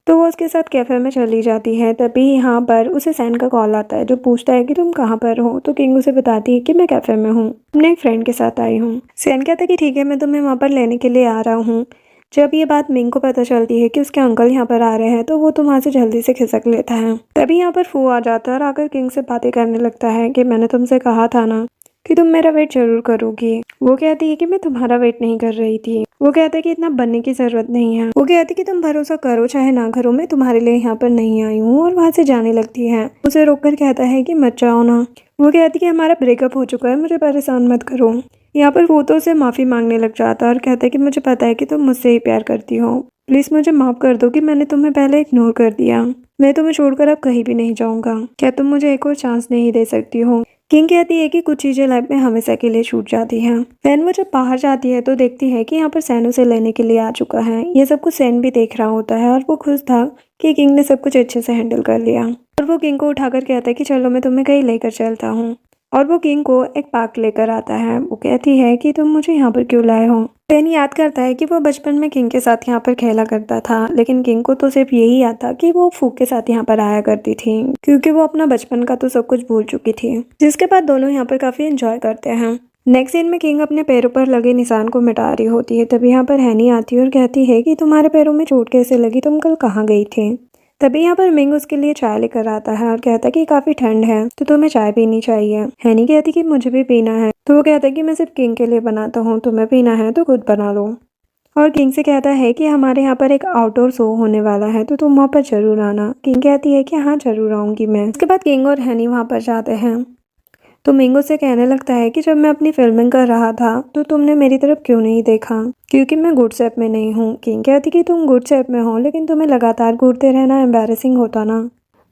तो वो उसके साथ कैफे में चली जाती है। तभी यहाँ पर उसे सैन का कॉल आता है जो पूछता है कि तुम कहाँ पर हो। तो किंग उसे बताती है कि मैं कैफे में हूँ, अपने एक फ्रेंड के साथ आई हूँ। सैन कहता है कि ठीक है, मैं तुम्हें वहाँ पर लेने के लिए आ रहा हूँ। जब ये बात मिंग को पता चलती है कि उसके अंकल यहाँ पर आ रहे हैं तो वो तो वहाँ से जल्दी से खिसक लेता है। तभी यहाँ पर फू आ जाता है और आकर किंग से बातें करने लगता है कि मैंने तुमसे कहा था ना कि तुम मेरा वेट जरूर करोगी। वो कहती है कि मैं तुम्हारा वेट नहीं कर रही थी। वो कहता है कि इतना बनने की जरूरत नहीं है। वो कहती है कि तुम भरोसा करो चाहे ना करो, मैं तुम्हारे लिए यहाँ पर नहीं आई हूँ, और वहाँ से जाने लगती है। उसे रोककर कहता है कि मत जाओ ना। वो कहती है कि हमारा ब्रेकअप हो चुका है, मुझे परेशान मत करो। यहाँ पर वो तो उसे माफी मांगने लग जाता है और कहता है कि मुझे पता है कि तुम मुझसे ही प्यार करती हो, प्लीज मुझे माफ कर दो कि मैंने तुम्हें पहले इग्नोर कर दिया। मैं तुम्हें छोड़कर अब कहीं भी नहीं जाऊंगा। क्या तुम मुझे एक और चांस नहीं दे सकती हो। किंग कहती है कि कुछ चीजें लाइफ में हमेशा के लिए छूट जाती हैं। देन वो जब बाहर जाती है तो देखती है कि यहाँ पर सैन उसे लेने के लिए आ चुका है। ये सब कुछ सैन भी देख रहा होता है और वो खुश था कि किंग ने सब कुछ अच्छे से हैंडल कर लिया। और वो किंग को उठाकर कहता है कि चलो मैं तुम्हें कहीं लेकर चलता हूँ। और वो किंग को एक पार्क लेकर आता है। वो कहती है कि तुम मुझे यहाँ पर क्यों लाए हो। सैन याद करता है कि वो बचपन में किंग के साथ यहाँ पर खेला करता था, लेकिन किंग को तो सिर्फ यही याद था कि वो फूक के साथ यहाँ पर आया करती थी, क्योंकि वो अपना बचपन का तो सब कुछ भूल चुकी थी। जिसके बाद दोनों यहाँ पर काफी एंजॉय करते हैं। नेक्स्ट सीन में किंग अपने पैरों पर लगे निशान को मिटा रही होती है। तभी यहाँ पर हैनी आती है और कहती है कि तुम्हारे पैरों में चोट कैसे लगी, तुम कल कहाँ गई थी। तभी यहाँ पर मिंग उसके लिए चाय लेकर आता है और कहता है कि काफी ठंड है तो तुम्हें चाय पीनी चाहिए। हैनी कहती कि मुझे भी पीना है, तो वो कहता है कि मैं सिर्फ किंग के लिए बनाता हूँ, तुम्हें पीना है तो खुद बना लो। और किंग से कहता है कि हमारे यहाँ पर एक आउटडोर शो होने वाला है तो तुम वहाँ पर जरूर आना। किंग कहती है कि हाँ जरूर आऊंगी मैं। उसके बाद किंग और हैनी वहाँ पर जाते हैं तो मिंग उससे कहने लगता है कि जब मैं अपनी फिल्मिंग कर रहा था तो तुमने मेरी तरफ क्यों नहीं देखा, क्योंकि मैं गुड शेप में नहीं हूँ। किंग कहती कि तुम गुड शेप में हो लेकिन तुम्हें लगातार घूरते रहना एम्बैरेसिंग होता ना।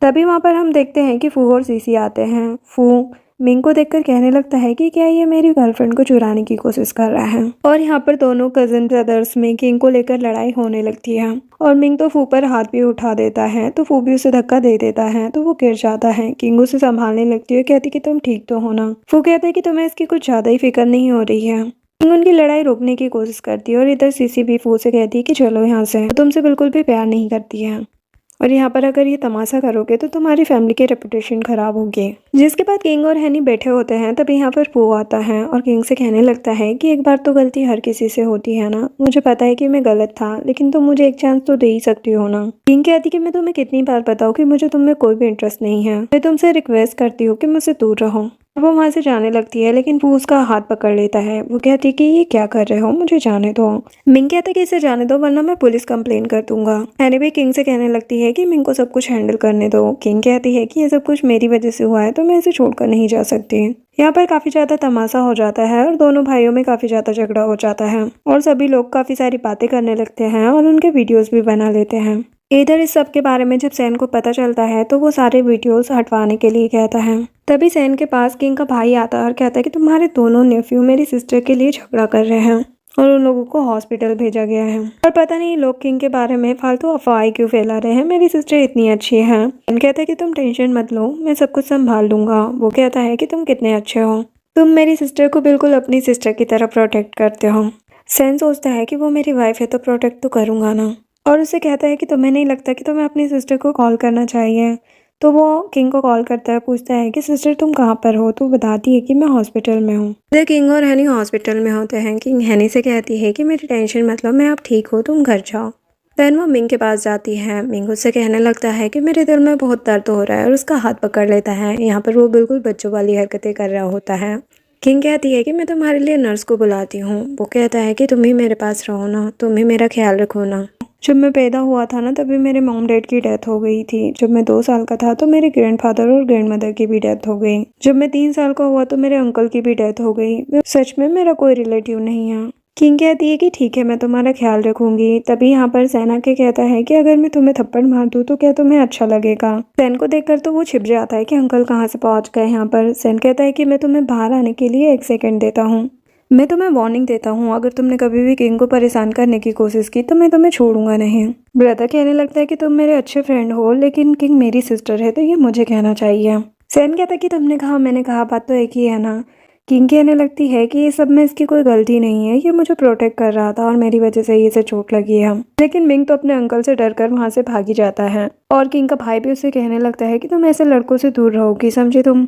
तभी वहाँ पर हम देखते हैं कि फू और सीसी आते हैं। फू मिंग को देखकर कहने लगता है कि क्या ये मेरी गर्लफ्रेंड को चुराने की कोशिश कर रहा है। और यहाँ पर दोनों कजिन ब्रदर्स में किंग को लेकर लड़ाई होने लगती है और मिंग तो फू पर हाथ भी उठा देता है तो फू भी उसे धक्का दे देता है तो वो गिर जाता है। किंग उसे संभालने लगती है, कहती कि तुम ठीक तो हो ना। फू कहता है कि तुम्हें इसकी कुछ ज्यादा ही फिक्र नहीं हो रही है। किंग उनकी लड़ाई रोकने की कोशिश करती है और इधर सीसी भी फू से कहती है कि चलो यहाँ से, तुमसे बिल्कुल भी प्यार नहीं करती है और यहाँ पर अगर ये तमाशा करोगे तो तुम्हारी फैमिली की रेपुटेशन खराब होगी। जिसके बाद किंग और हैनी बैठे होते हैं। तभी यहाँ पर फू आता है और किंग से कहने लगता है कि एक बार तो गलती हर किसी से होती है ना, मुझे पता है कि मैं गलत था लेकिन तुम मुझे एक चांस तो दे ही सकती हो ना। किंग कहती कि मैं तुम्हें कितनी बार बताऊँ कि मुझे तुम में कोई भी इंटरेस्ट नहीं है, मैं तुमसे रिक्वेस्ट करती हूँ कि मुझसे दूर रहो। वो वहाँ से जाने लगती है, लेकिन वो उसका हाथ पकड़ लेता है। वो कहती है कि ये क्या कर रहे हो, मुझे जाने दो। मिंग कहता है कि इसे जाने दो वरना मैं पुलिस कंप्लेन कर दूंगा। हैनी भी किंग से कहने लगती है कि मिंग को सब कुछ हैंडल करने दो। किंग कहती है कि ये सब कुछ मेरी वजह से हुआ है, तो मैं इसे छोड़कर नहीं जा सकती। यहाँ पर काफी ज्यादा तमाशा हो जाता है और दोनों भाइयों में काफी ज्यादा झगड़ा हो जाता है और सभी लोग काफी सारी बातें करने लगते हैं और उनके वीडियोस भी बना लेते हैं। इधर इस सब के बारे में जब सैन को पता चलता है तो वो सारे वीडियोस हटवाने के लिए कहता है। तभी सैन के पास किंग का भाई आता है और कहता है कि तुम्हारे दोनों नेफ्यू मेरी सिस्टर के लिए झगड़ा कर रहे हैं और उन लोगों को हॉस्पिटल भेजा गया है। और पता नहीं लोग किंग के बारे में फालतू अफवाहें क्यों फैला रहे हैं, मेरी सिस्टर इतनी अच्छी है। सैन कहता है कि तुम टेंशन मत लो, मैं सब कुछ संभाल लूंगा। वो कहता है कि तुम कितने अच्छे हो, तुम मेरी सिस्टर को बिल्कुल अपनी सिस्टर की तरह प्रोटेक्ट करते हो। सैन सोचता है कि वो मेरी वाइफ है तो प्रोटेक्ट तो करूंगा ना, और उसे कहता है कि तुम्हें नहीं लगता कि तुम्हें अपनी सिस्टर को कॉल करना चाहिए। तो वो किंग को कॉल करता है, पूछता है कि सिस्टर तुम कहाँ पर हो। तो बताती है कि मैं हॉस्पिटल में हूँ। फिर किंग और हैनी हॉस्पिटल में होते हैं। किंग हैनी से कहती है कि मेरी टेंशन मतलब मैं अब ठीक हूँ, तुम घर जाओ। देन वो मिंग के पास जाती है। मिंग उससे कहने लगता है कि मेरे दिल में बहुत दर्द हो रहा है और उसका हाथ पकड़ लेता है। यहाँ पर वो बिल्कुल बच्चों वाली हरकतें कर रहा होता है। किंग कहती है कि मैं तुम्हारे लिए नर्स को बुलाती हूँ। वो कहता है कि तुम ही मेरे पास रहो ना, तुम ही मेरा ख्याल रखो ना। जब मैं पैदा हुआ था ना तभी मेरे मॉम डैड की डेथ हो गई थी। जब मैं 2 साल का था तो मेरे ग्रैंडफादर और ग्रैंडमदर की भी डेथ हो गई। जब मैं 3 साल का हुआ तो मेरे अंकल की भी डेथ हो गई। सच में मेरा कोई रिलेटिव नहीं है। किंग कहती है कि ठीक है, मैं तुम्हारा ख्याल रखूंगी। तभी यहाँ पर सैन आके कहता है कि अगर मैं तुम्हें थप्पड़ मार दूँ तो क्या तुम्हें अच्छा लगेगा। सैन को देखकर तो वो छिप जाता है कि अंकल कहाँ से पहुंच गए यहाँ पर। सैन कहता है कि मैं तुम्हें बाहर आने के लिए 1 सेकंड देता हूँ। मैं तुम्हें वार्निंग देता हूँ, अगर तुमने कभी भी किंग को परेशान करने की कोशिश की तो मैं तुम्हें छोड़ूंगा नहीं। ब्रदर कहने लगता है कि तुम मेरे अच्छे फ्रेंड हो, लेकिन किंग मेरी सिस्टर है तो ये मुझे कहना चाहिए। सैन कहता है कि तुमने कहा मैंने कहा, बात तो एक ही है ना। किंग कहने लगती है कि ये सब में इसकी कोई गलती नहीं है, ये मुझे प्रोटेक्ट कर रहा था और मेरी वजह से ये से चोट लगी है। लेकिन मिंग तो अपने अंकल से डरकर वहां से भागी जाता है और किंग का भाई भी उससे कहने लगता है कि तुम ऐसे लड़कों से दूर रहोगी, समझे तुम।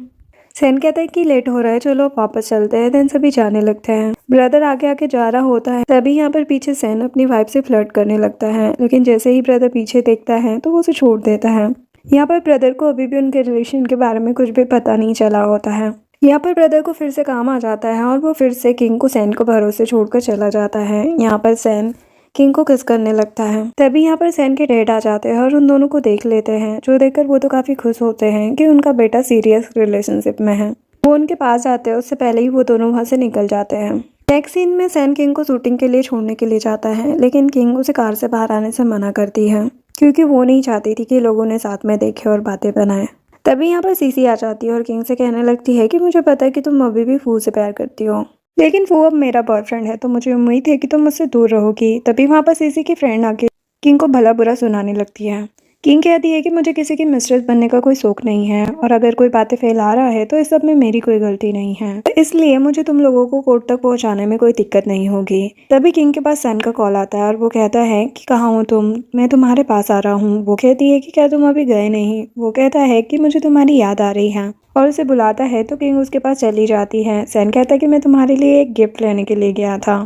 सैन कहता है कि लेट हो रहा है, चलो वापस चलते हैं। देन सभी जाने लगते हैं। ब्रदर आगे आगे जा रहा होता है, तभी यहाँ पर पीछे सैन अपनी वाइफ से फ्लर्ट करने लगता है। लेकिन जैसे ही ब्रदर पीछे देखता है तो वो उसे छोड़ देता है। यहाँ पर ब्रदर को अभी भी उनके रिलेशन के बारे में कुछ भी पता नहीं चला होता है। यहाँ पर ब्रदर को फिर से काम आ जाता है और वो फिर से किंग को सैन को भरोसे छोड़कर चला जाता है। यहाँ पर सैन किंग को किस करने लगता है। तभी यहाँ पर सैन के डैड आ जाते हैं और उन दोनों को देख लेते हैं, जो देखकर वो तो काफी खुश होते हैं कि उनका बेटा सीरियस रिलेशनशिप में है। वो उनके पास जाते हैं, उससे पहले ही वो दोनों वहां से निकल जाते हैं। नेक्स्ट सीन में सैन किंग को शूटिंग के लिए छोड़ने के लिए जाता है, लेकिन किंग उसे कार से बाहर आने से मना करती है क्योंकि वो नहीं चाहती थी कि लोगों ने साथ में देखे और बातें बनाए। तभी यहाँ पर सीसी आ जाती है और किंग से कहने लगती है कि मुझे पता है कि तुम अभी भी फू से प्यार करती हो, लेकिन वो अब मेरा बॉयफ्रेंड है तो मुझे उम्मीद है कि तुम मुझसे दूर रहोगी। तभी वहाँ पर सीसी की फ्रेंड आके किंग को भला बुरा सुनाने लगती है। किंग कहती है कि मुझे किसी की मिस्ट्रेस बनने का कोई शौक नहीं है और अगर कोई बातें फैला रहा है तो इस सब में मेरी कोई गलती नहीं है, तो इसलिए मुझे तुम लोगों को कोर्ट तक पहुंचाने में कोई दिक्कत नहीं होगी। तभी किंग के पास सैन का कॉल आता है और वो कहता है कि कहाँ हो तुम, मैं तुम्हारे पास आ रहा हूँ। वो कहती है कि क्या तुम अभी गए नहीं। वो कहता है कि मुझे तुम्हारी याद आ रही है और उसे बुलाता है तो किंग उसके पास चली जाती है। सैन कहता है कि मैं तुम्हारे लिए एक गिफ्ट लेने के लिए गया था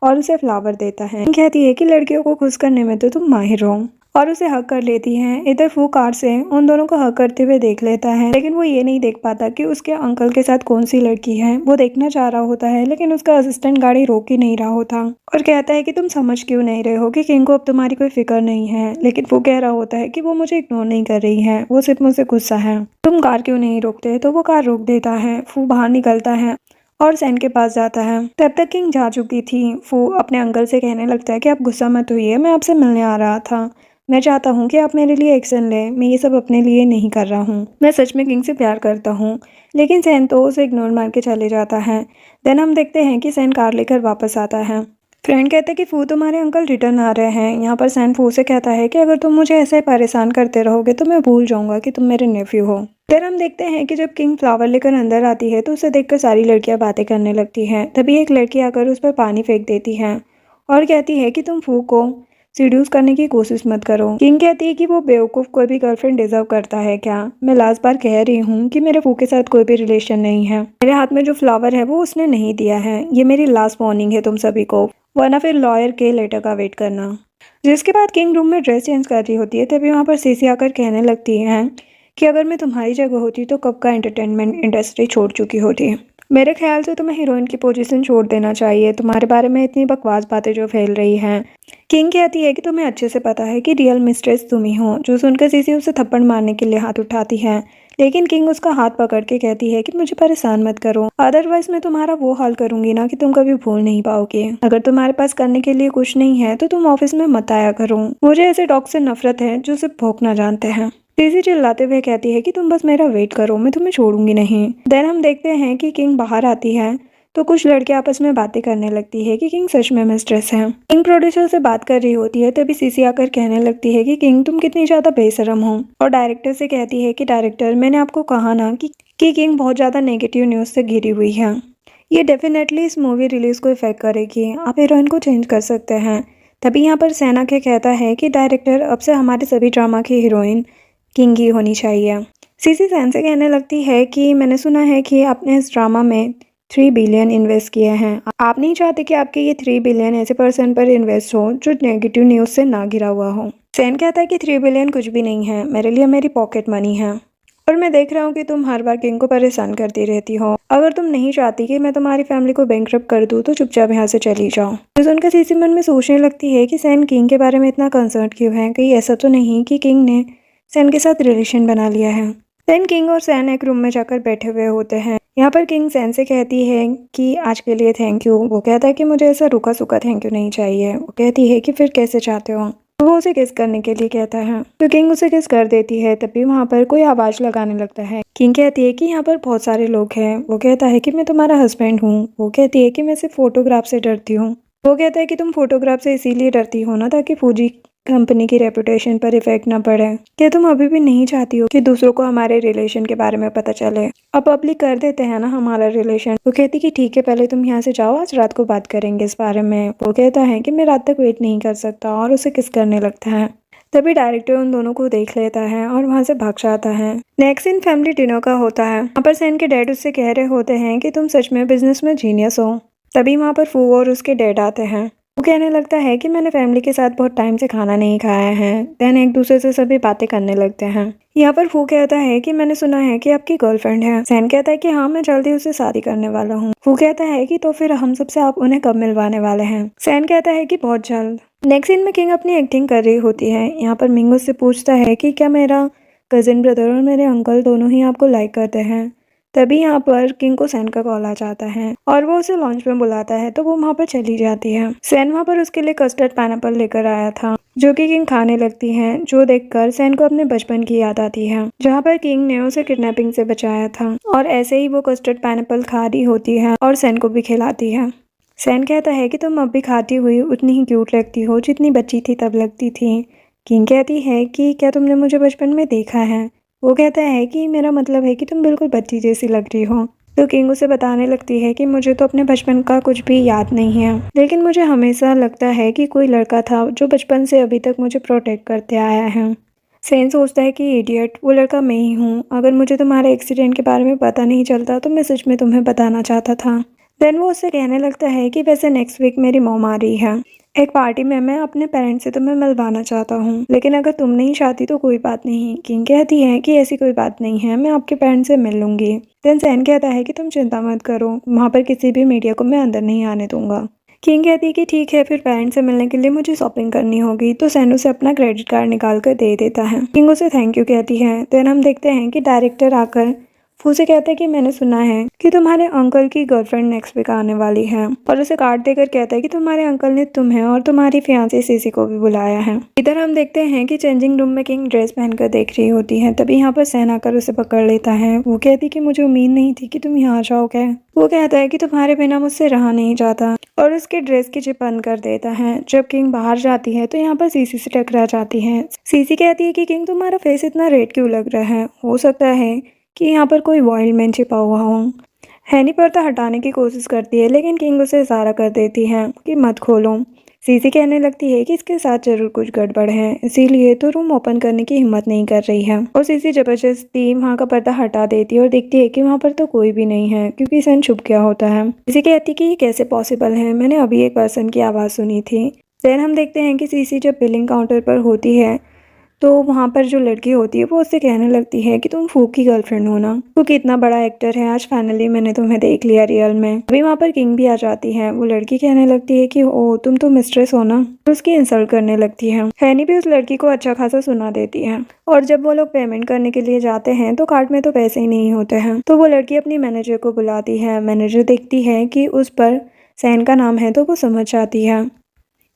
और उसे फ्लावर देता है। किंग कहती है कि लड़कियों को खुश करने में तो तुम माहिर हो और उसे हक कर लेती है। इधर फू कार से उन दोनों को हक करते हुए देख लेता है, लेकिन वो ये नहीं देख पाता कि उसके अंकल के साथ कौन सी लड़की है। वो देखना चाह रहा होता है, लेकिन उसका असिस्टेंट गाड़ी रोक ही नहीं रहा होता और कहता है कि तुम समझ क्यों नहीं रहे हो कि किंग को अब तुम्हारी कोई फिक्र नहीं है। लेकिन वो कह रहा होता है कि वो मुझे इग्नोर नहीं कर रही है, वो सिर्फ मुझसे गुस्सा है। तुम कार क्यों नहीं रोकते। तो वो कार रोक देता है। फू बाहर निकलता है और सैन के पास जाता है। तब तक किंग जा चुकी थी। फू अपने अंकल से कहने लगता है कि आप गुस्सा मत होइए, मैं आपसे मिलने आ रहा था। मैं चाहता हूँ कि आप मेरे लिए एक्शन लें, मैं ये सब अपने लिए नहीं कर रहा हूँ, मैं सच में किंग से प्यार करता हूँ। लेकिन सैन तो उसे इग्नोर मार के चले जाता है। देन हम देखते हैं कि सैन कार लेकर वापस आता है। फ्रेंड कहते हैं कि फू तुम्हारे अंकल रिटर्न आ रहे हैं। यहाँ पर सैन फू से कहता है कि अगर तुम मुझे ऐसे परेशान करते रहोगे तो मैं भूल जाऊंगा कि तुम मेरे नेफ्यू हो। फिर हम देखते हैं कि जब किंग फ्लावर लेकर अंदर आती है तो उसे देखकर सारी लड़कियां बातें करने लगती हैं। तभी एक लड़की आकर उस पर पानी फेंक देती है और कहती है कि तुम फू को सीड्यूस करने की कोशिश मत करो। किंग कहती है कि वो बेवकूफ कोई भी गर्लफ्रेंड डिजर्व करता है क्या। मैं लास्ट बार कह रही हूँ कि मेरे फू के साथ कोई भी रिलेशन नहीं है। मेरे हाथ में जो फ्लावर है वो उसने नहीं दिया है। ये मेरी लास्ट वार्निंग है तुम सभी को, वरना फिर लॉयर के लेटर का वेट करना। जिसके बाद किंग रूम में ड्रेस चेंज कर रही होती है। तभी वहाँ पर सीसी आकर कहने लगती है कि अगर मैं तुम्हारी जगह होती तो कब का एंटरटेनमेंट इंडस्ट्री छोड़ चुकी होती। मेरे ख्याल से तुम्हें हीरोइन की पोजीशन छोड़ देना चाहिए, तुम्हारे बारे में इतनी बकवास बातें जो फैल रही हैं। किंग कहती है कि तुम्हें अच्छे से पता है कि रियल मिस्ट्रेस तुम ही हो, जो सुनकर सीसी उसे थप्पड़ मारने के लिए हाथ उठाती है। लेकिन किंग उसका हाथ पकड़ के कहती है कि मुझे परेशान मत करो, अदरवाइज मैं तुम्हारा वो हाल करूंगी ना कि तुम कभी भूल नहीं पाओगे। अगर तुम्हारे पास करने के लिए कुछ नहीं है तो तुम ऑफिस में मत आया करो, मुझे ऐसे डॉग से नफरत है जो सिर्फ भौंकना जानते हैं। सीसी चिल्लाते हुए कहती है कि तुम बस मेरा वेट करो, मैं तुम्हें छोड़ूंगी नहीं। देन हम देखते हैं कि किंग बाहर आती है तो कुछ लड़के आपस में बातें करने लगती है कि किंग सच में मिस्ट्रेस है। किंग प्रोड्यूसर से बात कर रही होती है, तभी सीसी आकर कहने लगती है कि किंग तुम कितनी ज्यादा बेशरम हो, और डायरेक्टर से कहती है कि डायरेक्टर मैंने आपको कहा ना कि किंग बहुत ज्यादा नेगेटिव न्यूज से घिरी हुई है, ये डेफिनेटली इस मूवी रिलीज को इफेक्ट करेगी, आप हीरोइन को चेंज कर सकते हैं। तभी यहाँ पर सेना के कहता है कि डायरेक्टर अब से हमारे सभी ड्रामा की हीरोइन किंग ही होनी चाहिए। सीसी सैन से कहने लगती है कि मैंने सुना है कि आपने इस ड्रामा में 3 बिलियन इन्वेस्ट किए हैं, आप नहीं चाहते कि आपके ये 3 बिलियन ऐसे पर्सन पर इन्वेस्ट हो जो नेगेटिव न्यूज से ना घिरा हुआ हो। सैन कहता है कि 3 बिलियन कुछ भी नहीं है, मेरे लिए मेरी पॉकेट मनी है, और मैं देख रहा हूँ कि तुम हर बार किंग को परेशान करती रहती हो, अगर तुम नहीं चाहती कि मैं तुम्हारी फैमिली को बैंकरप्ट कर दूँ तो चुपचाप यहाँ से चली जाओ। तो सुनकर सीसी मन में सोचने लगती है कि सैन किंग के बारे में इतना कंसर्न क्यों है, कहीं ऐसा तो नहीं कि किंग ने सैन के साथ रिलेशन बना लिया है। देन किंग और सैन एक रूम में जाकर बैठे हुए होते हैं। यहाँ पर किंग सैन से कहती है कि आज के लिए थैंक यू। वो कहता है कि मुझे ऐसा रूखा सूखा थैंक यू नहीं चाहिए। वो कहती है कि फिर कैसे चाहते हो। तो वो उसे किस करने के लिए कहता है, तो किंग उसे किस कर देती है। तभी वहाँ पर कोई आवाज लगाने लगता है। किंग कहती है कि यहाँ पर बहुत सारे लोग हैं। वो कहता है कि मैं तुम्हारा हस्बैंड हूँ। वो कहती है कि मैं सिर्फ फोटोग्राफ से डरती हूँ। वो कहता है कि तुम फोटोग्राफ से इसीलिए डरती हो ना ताकि फौजी कंपनी की रेपुटेशन पर इफेक्ट ना पड़े। क्या तुम अभी भी नहीं चाहती हो कि दूसरों को हमारे रिलेशन के बारे में पता चले। अब पब्लिक कर देते हैं ना हमारा रिलेशन। वो कहती कि ठीक है, पहले तुम यहाँ से जाओ, आज रात को बात करेंगे इस बारे में। वो कहता है कि मैं रात तक वेट नहीं कर सकता, और उसे किस करने लगता है। तभी डायरेक्टर उन दोनों को देख लेता है और वहाँ से भाग जाता है। नेक्स्ट सीन फैमिली डिनर का होता है। वहाँ पर सैन के डैड उससे कह रहे होते हैं कि तुम सच में बिजनेस में जीनियस हो। तभी वहाँ पर फू और उसके डैड आते हैं। वो कहने लगता है कि मैंने फैमिली के साथ बहुत टाइम से खाना नहीं खाया है। देन एक दूसरे से सभी बातें करने लगते हैं। यहाँ पर फू कहता है कि मैंने सुना है कि आपकी गर्लफ्रेंड है। सैन कहता है कि हाँ, मैं जल्दी उससे शादी करने वाला हूँ। फू कहता है कि तो फिर हम सबसे आप उन्हें कब मिलवाने वाले हैं। सैन कहता है कि बहुत जल्द। नेक्स्ट सीन में किंग अपनी एक्टिंग कर रही होती है। यहाँ पर मिंग उससे पूछता है कि क्या मेरा कजिन ब्रदर और मेरे अंकल दोनों ही आपको लाइक करते हैं। तभी यहाँ पर किंग को सैन का कॉल आ जाता है और वो उसे लॉन्च में बुलाता है, तो वो वहाँ पर चली जाती है। सैन वहाँ पर उसके लिए कस्टर्ड पाइनएप्पल लेकर आया था जो कि किंग खाने लगती है, जो देखकर सैन को अपने बचपन की याद आती है जहाँ पर किंग ने उसे किडनैपिंग से बचाया था। और ऐसे ही वो कस्टर्ड पाइनएप्पल खा रही होती है और सैन को भी खिलाती है। सैन कहता है कि तुम अब भी खाती हुई उतनी ही क्यूट लगती हो जितनी बच्ची थी तब लगती थी। किंग कहती है कि क्या तुमने मुझे बचपन में देखा है। वो कहता है कि मेरा मतलब है कि तुम बिल्कुल बच्ची जैसी लग रही हो। तो किंग उसे बताने लगती है कि मुझे तो अपने बचपन का कुछ भी याद नहीं है, लेकिन मुझे हमेशा लगता है कि कोई लड़का था जो बचपन से अभी तक मुझे प्रोटेक्ट करते आया है। सैन सोचता है कि इडियट, वो लड़का मैं ही हूँ। अगर मुझे तुम्हारे एक्सीडेंट के बारे में पता नहीं चलता तो मैं सच में तुम्हें बताना चाहता था। देन वो उससे कहने लगता है कि वैसे नेक्स्ट वीक मेरी मॉम आ रही है एक पार्टी में, मैं अपने पेरेंट्स से तुम्हें मिलवाना चाहता हूँ, लेकिन अगर तुम नहीं चाहती तो कोई बात नहीं। किंग कहती है कि ऐसी कोई बात नहीं है, मैं आपके पेरेंट्स से मिल लूंगी। देन सैन कहता है कि तुम चिंता मत करो, वहाँ पर किसी भी मीडिया को मैं अंदर नहीं आने दूंगा। किंग कहती है कि ठीक है, फिर पेरेंट्स से मिलने के लिए मुझे शॉपिंग करनी होगी। तो सैन उसे अपना क्रेडिट कार्ड निकाल कर दे देता है। किंग उसे थैंक यू कहती है। देन हम देखते हैं कि डायरेक्टर आकर फू से कहता है कि मैंने सुना है कि तुम्हारे अंकल की गर्लफ्रेंड नेक्स्ट वीक आने वाली है, और उसे कार्ड देकर कहता है कि तुम्हारे अंकल ने तुम्हें और तुम्हारी फियांसी सीसी को भी बुलाया है। इधर हम देखते हैं कि चेंजिंग रूम में किंग ड्रेस पहनकर देख रही होती है। तभी यहाँ पर सैन आकर उसे पकड़ लेता है। वो कहती कि मुझे उम्मीद नहीं थी कि तुम यहाँ जाओगे। वो कहता है कि तुम्हारे बिना मुझसे रहा नहीं जाता, और उसके ड्रेस की जिप बंद कर देता है। जब किंग बाहर जाती है तो यहाँ पर सीसी से टकरा जाती है। सीसी कहती है कि किंग तुम्हारा फेस इतना रेड क्यों लग रहा है, हो सकता है कि यहाँ पर कोई वाइल्ड मैन छिपा हुआ हो। हैनी पर्दा हटाने की कोशिश करती है, लेकिन किंग उसे इशारा कर देती है कि मत खोलो। सीसी कहने लगती है कि इसके साथ जरूर कुछ गड़बड़ है, इसीलिए तो रूम ओपन करने की हिम्मत नहीं कर रही है। और सीसी जबरदस्ती वहाँ का पर्दा हटा देती है और देखती है कि वहाँ पर तो कोई भी नहीं है, क्योंकि सैन छुप गया होता है। सीसी कहती कि ये कैसे पॉसिबल है, मैंने अभी एक पर्सन की आवाज़ सुनी थी। देन हम देखते हैं कि सीसी जब बिलिंग काउंटर पर होती है तो वहाँ पर जो लड़की होती है वो उससे कहने लगती है कि तुम फूक की गर्लफ्रेंड हो ना, फूक इतना बड़ा एक्टर है, आज फाइनली मैंने तुम्हें देख लिया रियल में। अभी वहाँ पर किंग भी आ जाती है। वो लड़की कहने लगती है कि ओ तुम तो मिस्ट्रेस हो ना, तो उसकी इंसल्ट करने लगती है। हैनी भी उस लड़की को अच्छा खासा सुना देती है। और जब वो लोग पेमेंट करने के लिए जाते हैं तो कार्ड में तो पैसे ही नहीं होते हैं, तो वो लड़की अपनी मैनेजर को बुलाती है। मैनेजर देखती है कि उस पर सैन का नाम है तो वो समझ जाती है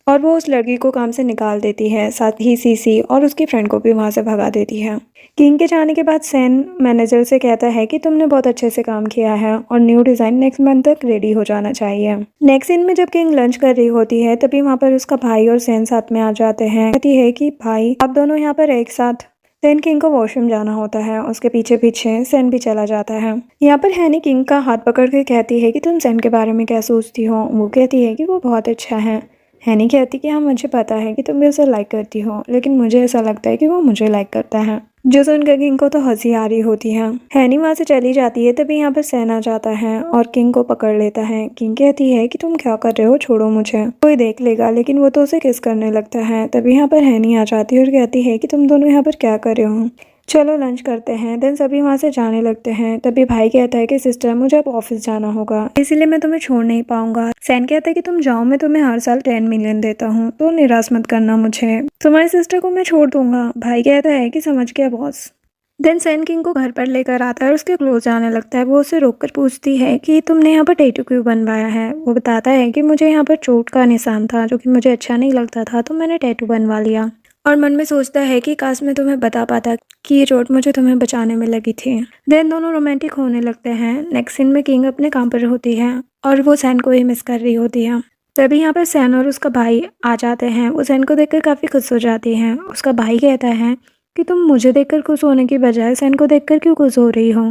और वो उस लड़की को काम से निकाल देती है, साथ ही सीसी और उसकी फ्रेंड को भी वहाँ से भगा देती है। किंग के जाने के बाद सैन मैनेजर से कहता है कि तुमने बहुत अच्छे से काम किया है और न्यू डिज़ाइन नेक्स्ट मंथ तक रेडी हो जाना चाहिए। नेक्स्ट सीन में जब किंग लंच कर रही होती है तभी वहाँ पर उसका भाई और सैन साथ में आ जाते हैं। कहती है कि भाई आप दोनों यहाँ पर एक साथ। सैन किंग को वॉशरूम जाना होता है, उसके पीछे पीछे सैन भी चला जाता है। यहाँ पर हैनी किंग का हाथ पकड़ के कहती है कि तुम सैन के बारे में क्या सोचती हो। वो कहती है कि वो बहुत अच्छा है। हैनी कहती कि हाँ मुझे पता है कि तुम भी उसे लाइक करती हो, लेकिन मुझे ऐसा लगता है कि वो मुझे लाइक करता है। जो सुनकर किंग को तो हंसी आ रही होती है। हैनी वहाँ से चली जाती है तभी यहाँ पर सैन आ जाता है और किंग को पकड़ लेता है। किंग कहती है कि तुम क्या कर रहे हो, छोड़ो मुझे, कोई देख लेगा, लेकिन वो तो उसे किस करने लगता है। तभी यहाँ पर हैनी आ जाती है और कहती है कि तुम दोनों यहाँ पर क्या कर रहे हो, चलो लंच करते हैं। देन सभी वहाँ से जाने लगते हैं। तभी भाई कहता है कि सिस्टर मुझे अब ऑफिस जाना होगा, इसीलिए मैं तुम्हें छोड़ नहीं पाऊंगा। सैन कहता है कि तुम जाओ, मैं तुम्हें हर साल 10 मिलियन देता हूँ, तो निराश मत करना मुझे, तुम्हारी सिस्टर को मैं छोड़ दूंगा। भाई कहता है कि समझ गया बॉस। देन सैन किंग को घर पर लेकर आता है और उसके क्लोज आने लगता है। वो उसे रोककर पूछती है कि तुमने यहाँ पर टैटू क्यों बनवाया है। वो बताता है कि मुझे यहाँ पर चोट का निशान था जो कि मुझे अच्छा नहीं लगता था, तो मैंने टैटू बनवा लिया। और मन में सोचता है कि काश मैं तुम्हें बता पाता कि ये चोट मुझे तुम्हें बचाने में लगी थी। देन दोनों रोमांटिक होने लगते हैं। नेक्स्ट सीन में किंग अपने काम पर होती है और वो सैन को ही मिस कर रही होती है। तभी यहाँ पर सैन और उसका भाई आ जाते हैं। वो सैन को देखकर काफ़ी खुश हो जाती हैं। उसका भाई कहता है कि तुम मुझे देखकर खुश होने की बजाय सैन को देखकर क्यों खुश हो रही हो।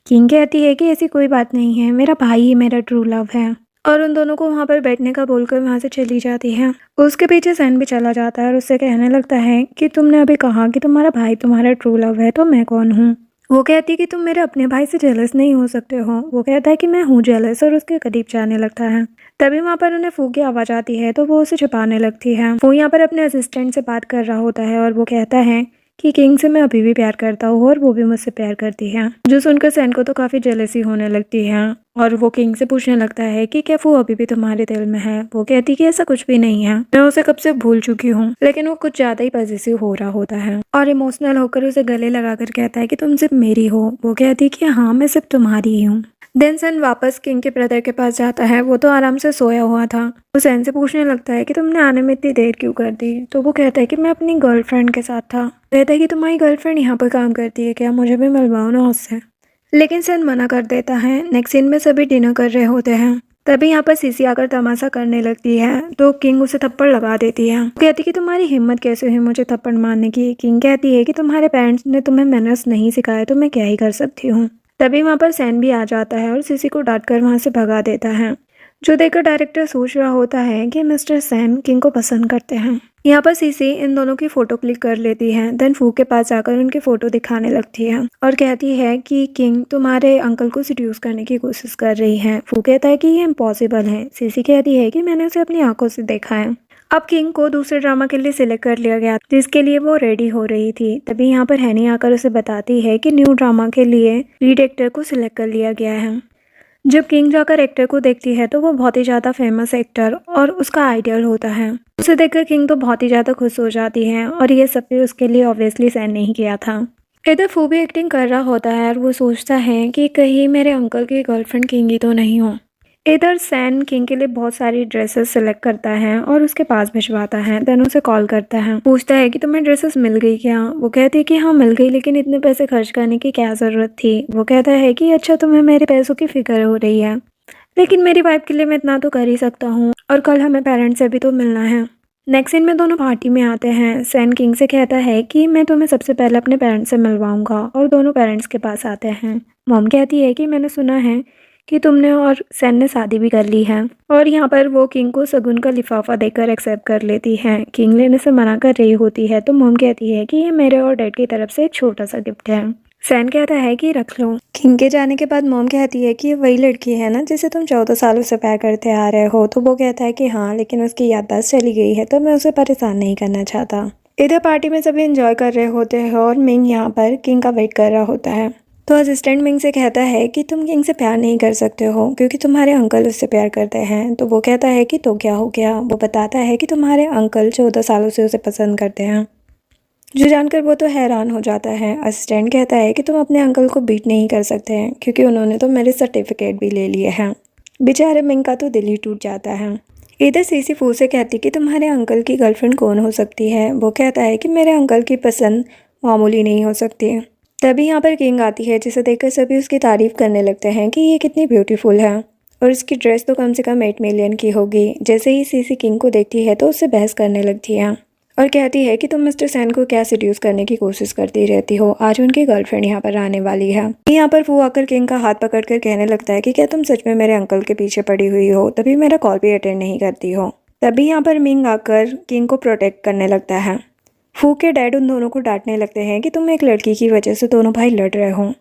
किंग कहती है कि ऐसी कोई बात नहीं है, मेरा भाई ही मेरा ट्रू लव है। और उन दोनों को वहाँ पर बैठने का बोलकर वहाँ से चली जाती है। उसके पीछे सैन भी चला जाता है और उससे कहने लगता है कि तुमने अभी कहा कि तुम्हारा भाई तुम्हारा ट्रू लव है, तो मैं कौन हूँ। वो कहती है कि तुम मेरे अपने भाई से जेलस नहीं हो सकते हो। वो कहता है कि मैं हूँ जेलस, और उसके करीब जाने लगता है। तभी वहाँ पर उन्हें फू की आवाज़ आती है तो वो उसे छुपाने लगती है। वो यहाँ पर अपने असिस्टेंट से बात कर रहा होता है और वो कहता है कि किंग से मैं अभी भी प्यार करता हूँ और वो भी मुझसे प्यार करती है। जो सुनकर सैन को तो काफ़ी जेलसी होने लगती है और वो किंग से पूछने लगता है कि क्या वो अभी भी तुम्हारे दिल में है। वो कहती कि ऐसा कुछ भी नहीं है, मैं उसे कब से भूल चुकी हूँ। लेकिन वो कुछ ज़्यादा ही पॉजिटिव हो रहा होता है और इमोशनल होकर उसे गले लगाकर कहता है कि तुम सिर्फ मेरी हो। वो कहती कि हाँ मैं सिर्फ तुम्हारी ही हूँ। देन सैन वापस किंग के ब्रदर के पास जाता है। वो तो आराम से सोया हुआ था। वो सैन से पूछने लगता है कि तुमने आने में इतनी देर क्यों कर दी। तो वो कहता है कि मैं अपनी गर्लफ्रेंड के साथ था। कहता है कि तुम्हारी गर्लफ्रेंड यहाँ पर काम करती है क्या, मुझे भी मिलवाओ ना उससे। लेकिन सैन मना कर देता है। नेक्स्ट सीन में सभी डिनर कर रहे होते हैं। तभी यहाँ पर सीसी आकर तमाशा करने लगती है तो किंग उसे थप्पड़ लगा देती है। कहती कि तुम्हारी हिम्मत कैसे हुई मुझे थप्पड़ मारने की। किंग कहती है कि तुम्हारे पेरेंट्स ने तुम्हें मैनर्स नहीं सिखाए तो मैं क्या ही कर सकती हूँ। तभी वहाँ पर सैन भी आ जाता है और सीसी को डांट कर वहाँ से भगा देता है। जो देखकर डायरेक्टर सोच रहा होता है कि मिस्टर सैन किंग को पसंद करते हैं। यहाँ पर सीसी इन दोनों की फोटो क्लिक कर लेती है। देन फू के पास जाकर उनकी फोटो दिखाने लगती है और कहती है कि किंग तुम्हारे अंकल को सिड्यूस करने की कोशिश कर रही है। फू कहता है कि ये इम्पॉसिबल है। सीसी कहती है कि मैंने उसे अपनी आंखों से देखा है। अब किंग को दूसरे ड्रामा के लिए सिलेक्ट कर लिया गया जिसके लिए वो रेडी हो रही थी। तभी यहाँ पर हैनी आकर उसे बताती है कि न्यू ड्रामा के लिए लीड एक्टर को सिलेक्ट कर लिया गया है। जब किंग जाकर एक्टर को देखती है तो वो बहुत ही ज़्यादा फेमस एक्टर और उसका आइडियल होता है। उसे देखकर किंग तो बहुत ही ज़्यादा खुश हो जाती है और ये सब भी उसके लिए ऑब्वियसली सैन नहीं किया था। इधर फू भी एक्टिंग कर रहा होता है और वो सोचता है कि कहीं मेरे अंकल की गर्लफ्रेंड किंग ही तो नहीं हो। इधर सैन किंग के लिए बहुत सारी ड्रेसेस सिलेक्ट करता है और उसके पास भिजवाता है। देन उसे कॉल करता है, पूछता है कि तुम्हें ड्रेसेस मिल गई क्या। वो कहती है कि हाँ मिल गई, लेकिन इतने पैसे खर्च करने की क्या ज़रूरत थी। वो कहता है कि अच्छा तुम्हें मेरे पैसों की फिक्र हो रही है, लेकिन मेरी वाइफ के लिए मैं इतना तो कर ही सकता हूँ और कल हमें पेरेंट्स से भी तो मिलना है। नेक्स्ट सीन में दोनों पार्टी में आते हैं। सैन किंग से कहता है कि मैं तुम्हें सबसे पहले अपने पेरेंट्स से मिलवाऊंगा और दोनों पेरेंट्स के पास आते हैं। मॉम कहती है कि मैंने सुना है कि तुमने और सैन ने शादी भी कर ली है और यहाँ पर वो किंग को शगुन का लिफाफा देकर एक्सेप्ट कर लेती है। किंग लेने से मना कर रही होती है तो मॉम कहती है कि ये मेरे और डैड की तरफ से एक छोटा सा गिफ्ट है। सैन कहता है कि रख लो। किंग के जाने के बाद मॉम कहती है कि ये वही लड़की है ना जिसे तुम 14 सालों से प्यार करते आ रहे हो। तो वो कहता है कि हाँ, लेकिन उसकी याददाश्त चली गई है तो मैं उसे परेशान नहीं करना चाहता। इधर पार्टी में सभी एंजॉय कर रहे होते हैं और मिंग यहाँ पर किंग का वेट कर रहा होता है। तो असिस्टेंट मिंग से कहता है कि तुम किंग से प्यार नहीं कर सकते हो क्योंकि तुम्हारे अंकल उससे प्यार करते हैं। तो वो कहता है कि तो क्या हो गया। वो बताता है कि तुम्हारे अंकल 14 सालों से उसे पसंद करते हैं। जो जानकर वो तो हैरान हो जाता है। असिस्टेंट कहता है कि तुम अपने अंकल को बीट नहीं कर सकते हैं क्योंकि उन्होंने तो मेरे सर्टिफिकेट भी ले लिए हैं। बेचारे मिंग का तो दिल ही टूट जाता है। इधर सीसी फू से कहती कि तुम्हारे अंकल की गर्लफ्रेंड कौन हो सकती है। वो कहता है कि मेरे अंकल की पसंद मामूली नहीं हो सकती। तभी यहाँ पर किंग आती है जिसे देखकर सभी उसकी तारीफ करने लगते हैं कि ये कितनी ब्यूटीफुल है और इसकी ड्रेस तो कम से कम 8 मिलियन की होगी। जैसे ही सीसी किंग को देखती है तो उससे बहस करने लगती है और कहती है कि तुम मिस्टर सैन को क्या सिड्यूस करने की कोशिश करती रहती हो। आज उनकी गर्लफ्रेंड यहाँ पर आने वाली है। यहाँ पर वो आकर किंग का हाथ पकड़कर कहने लगता है कि क्या तुम सच में मेरे अंकल के पीछे पड़ी हुई हो, तभी मेरा कॉल भी अटेंड नहीं करती हो। तभी यहाँ पर मिंग आकर किंग को प्रोटेक्ट करने लगता है। फू के डैड उन दोनों को डांटने लगते हैं कि तुम एक लड़की की वजह से दोनों भाई लड़ रहे हो।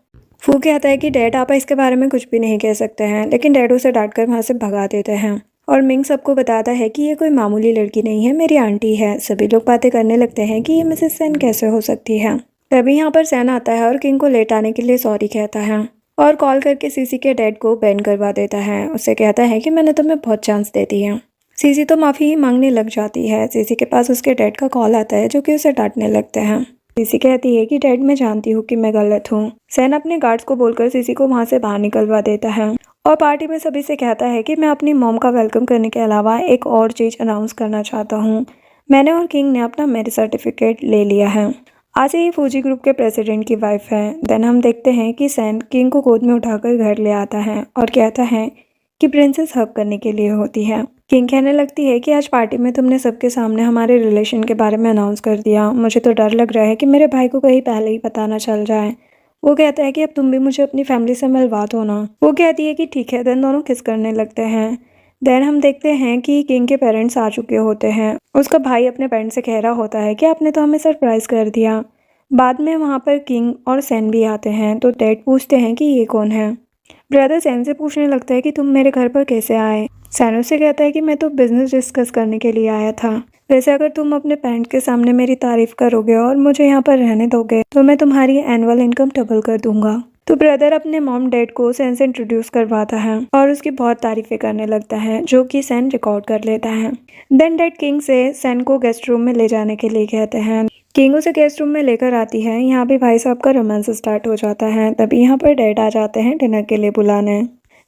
फू कहता है कि डैड आप इसके बारे में कुछ भी नहीं कह सकते हैं, लेकिन डैड उसे डांटकर वहाँ से भगा देते हैं। और मिंग सबको बताता है कि ये कोई मामूली लड़की नहीं है, मेरी आंटी है। सभी लोग बातें करने लगते हैं कि ये मिसेस सैन कैसे हो सकती है। तभी यहाँ पर सैन आता है और किंग को लेट आने के लिए सॉरी कहता है और कॉल करके सीसी के डैड को बैन करवा देता है। उससे कहता है कि मैंने तुम्हें बहुत चांस दे दी है। सीसी तो माफ़ी ही मांगने लग जाती है। सीसी के पास उसके डैड का कॉल आता है जो कि उसे डांटने लगते हैं। सीसी कहती है कि डैड मैं जानती हूँ कि मैं गलत हूँ। सैन अपने गार्ड्स को बोलकर सीसी को वहाँ से बाहर निकलवा देता है और पार्टी में सभी से कहता है कि मैं अपनी मॉम का वेलकम करने के अलावा एक और चीज़ अनाउंस करना चाहता हूँ। मैंने और किंग ने अपना मैरिज सर्टिफिकेट ले लिया है। आज ही फूजी ग्रुप के प्रेसिडेंट की वाइफ है। देन हम देखते हैं कि सैन किंग को गोद में उठाकर घर ले आता है और कहता है कि प्रिंसेस हग करने के लिए होती है। किंग कहने लगती है कि आज पार्टी में तुमने सबके सामने हमारे रिलेशन के बारे में अनाउंस कर दिया। मुझे तो डर लग रहा है कि मेरे भाई को कहीं पहले ही पता ना चल जाए। वो कहता है कि अब तुम भी मुझे अपनी फैमिली से मिलवा दो ना। वो कहती है कि ठीक है। देन दोनों किस करने लगते हैं। देन हम देखते हैं कि किंग के पेरेंट्स आ चुके होते हैं। उसका भाई अपने पेरेंट्स से कह रहा होता है कि आपने तो हमें सरप्राइज कर दिया। बाद में वहाँ पर किंग और सैन भी आते हैं तो डैड पूछते हैं कि ये कौन है। ब्रदर सैन से पूछने लगता है कि तुम मेरे घर पर कैसे आए। सैन उससे कहता है कि मैं तो बिजनेस डिस्कस करने के लिए आया था। वैसे अगर तुम अपने पेरेंट्स के सामने मेरी तारीफ करोगे और मुझे यहाँ पर रहने दोगे तो मैं तुम्हारी एनुअल इनकम डबल कर दूंगा। तो ब्रदर अपने मॉम डैड को सैन से इंट्रोड्यूस करवाता है और उसकी बहुत तारीफें करने लगता है जो कि सैन रिकॉर्ड कर लेता है। देन डैड किंग से सैन को गेस्ट रूम में ले जाने के लिए कहते हैं। किंग उसे गेस्ट रूम में लेकर आती है। यहाँ पे भाई साहब का रोमांस स्टार्ट हो जाता है। तभी यहाँ पर डैड आ जाते हैं डिनर के लिए बुलाने।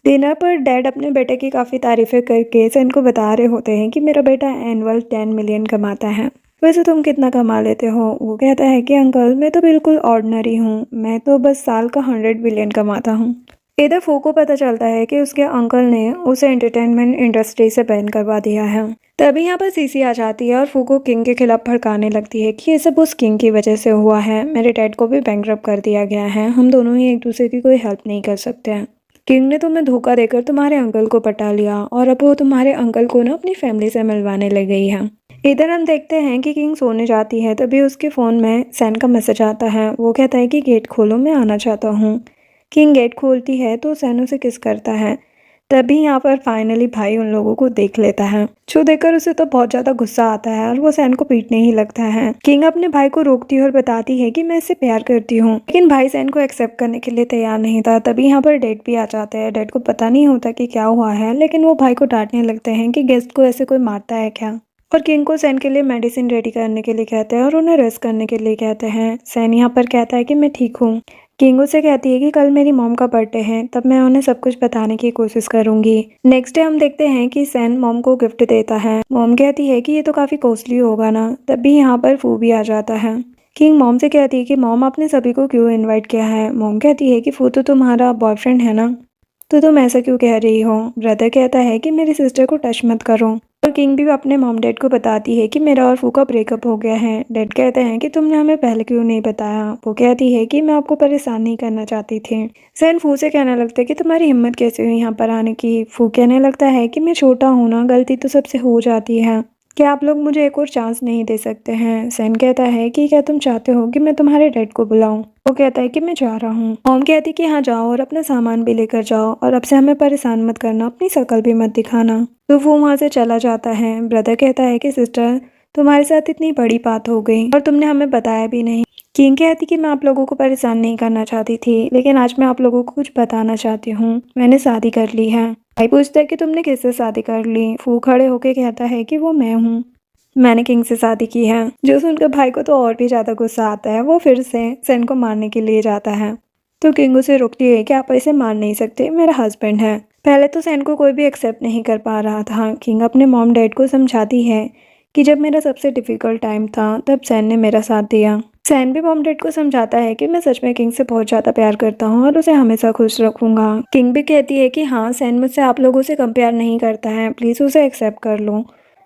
डिनर पर डैड अपने बेटे की काफ़ी तारीफें करके सैन को बता रहे होते हैं कि मेरा बेटा एनुअल 10 मिलियन कमाता है। वैसे तुम कितना कमा लेते हो। वो कहता है कि अंकल मैं तो बिल्कुल ऑर्डिनरी हूँ, मैं तो बस साल का 100 बिलियन कमाता हूँ। इधर फू को पता चलता है कि उसके अंकल ने उसे एंटरटेनमेंट इंडस्ट्री से बैन करवा दिया है। तभी यहाँ पर सीसी आ जाती है और फू को किंग के खिलाफ भड़काने लगती है कि ये सब उस किंग की वजह से हुआ है। मेरे डैड को भी बैंकरप्ट कर दिया गया है। हम दोनों ही एक दूसरे की कोई हेल्प नहीं कर सकते हैं। किंग ने तुम्हें धोखा देकर तुम्हारे अंकल को पटा लिया और अब वो तुम्हारे अंकल को ना अपनी फैमिली से मिलवाने लग गई है। इधर हम देखते हैं कि किंग सोने जाती है। तभी उसके फ़ोन में सैन का मैसेज आता है। वो कहता है कि गेट खोलो, मैं आना चाहता हूँ। किंग गेट खोलती है तो सैन उसे किस करता है। तभी यहाँ पर फाइनली भाई उन लोगों को देख लेता है जो देखकर उसे तो बहुत ज़्यादा गुस्सा आता है और वो सैन को पीटने ही लगता है। किंग अपने भाई को रोकती है और बताती है कि मैं इससे प्यार करती हूँ, लेकिन भाई सैन को एक्सेप्ट करने के लिए तैयार नहीं था। तभी यहाँ पर डैड भी आ जाते हैं। डैड को पता नहीं होता कि क्या हुआ है, लेकिन वो भाई को डांटने लगते हैं कि गेस्ट को ऐसे कोई मारता है क्या। और किंग को सैन के लिए मेडिसिन रेडी करने के लिए कहते हैं और उन्हें रेस्ट करने के लिए कहते हैं। सैन यहाँ पर कहता है कि मैं ठीक हूँ। किंग उसे कहती है कि कल मेरी मॉम का बर्थडे है, तब मैं उन्हें सब कुछ बताने की कोशिश करूंगी। नेक्स्ट डे हम देखते हैं कि सैन मॉम को गिफ्ट देता है। मॉम कहती है कि ये तो काफी कॉस्टली होगा ना। तभी यहाँ पर फू भी आ जाता है। किंग मॉम से कहती है कि मॉम आपने सभी को क्यों इनवाइट किया है। मॉम कहती है कि फू तो तुम्हारा बॉयफ्रेंड है ना, तो तुम ऐसा क्यों कह रही हो। ब्रदर कहता है कि मेरी सिस्टर को टच मत करो। और किंग भी अपने मॉम डैड को बताती है कि मेरा और फू का ब्रेकअप हो गया है। डैड कहते हैं कि तुमने हमें पहले क्यों नहीं बताया। वो कहती है कि मैं आपको परेशान नहीं करना चाहती थी। सैन फू से कहने लगता है कि तुम्हारी हिम्मत कैसे हुई यहाँ पर आने की। फू कहने लगता है कि मैं छोटा हूँ ना, गलती तो सबसे हो जाती है, क्या आप लोग मुझे एक और चांस नहीं दे सकते हैं। सैन कहता है कि क्या तुम चाहते हो कि मैं तुम्हारे डैड को बुलाऊं। वो कहता है कि मैं जा रहा हूँ। मॉम कहती कि हाँ जाओ और अपना सामान भी लेकर जाओ और अब से हमें परेशान मत करना, अपनी शक्ल भी मत दिखाना। तो वो वहाँ से चला जाता है। ब्रदर कहता है कि सिस्टर तुम्हारे साथ इतनी बड़ी बात हो गई और तुमने हमें बताया भी नहीं। किंग कहती कि मैं आप लोगों को परेशान नहीं करना चाहती थी, लेकिन आज मैं आप लोगों को कुछ बताना चाहती हूँ। मैंने शादी कर ली है। भाई पूछता है कि तुमने किससे शादी कर ली। फू खड़े होके कहता है कि वो मैं हूँ, मैंने किंग से शादी की है। जो सुनकर भाई को तो और भी ज्यादा गुस्सा आता है। वो फिर से सैन को मारने के लिए जाता है तो किंग उसे रोकती है कि आप इसे मार नहीं सकते, मेरा हस्बैंड है। पहले तो सैन को कोई भी एक्सेप्ट नहीं कर पा रहा था। किंग अपने मॉम डैड को समझाती है कि जब मेरा सबसे डिफिकल्ट टाइम था तब सैन ने मेरा साथ दिया। सैन भी मॉम डैड को समझाता है कि मैं सच में किंग से बहुत ज्यादा प्यार करता हूँ और उसे हमेशा खुश रखूंगा। किंग भी कहती है कि हाँ, सैन मुझसे आप लोगों से कम प्यार नहीं करता है, प्लीज उसे एक्सेप्ट कर लो।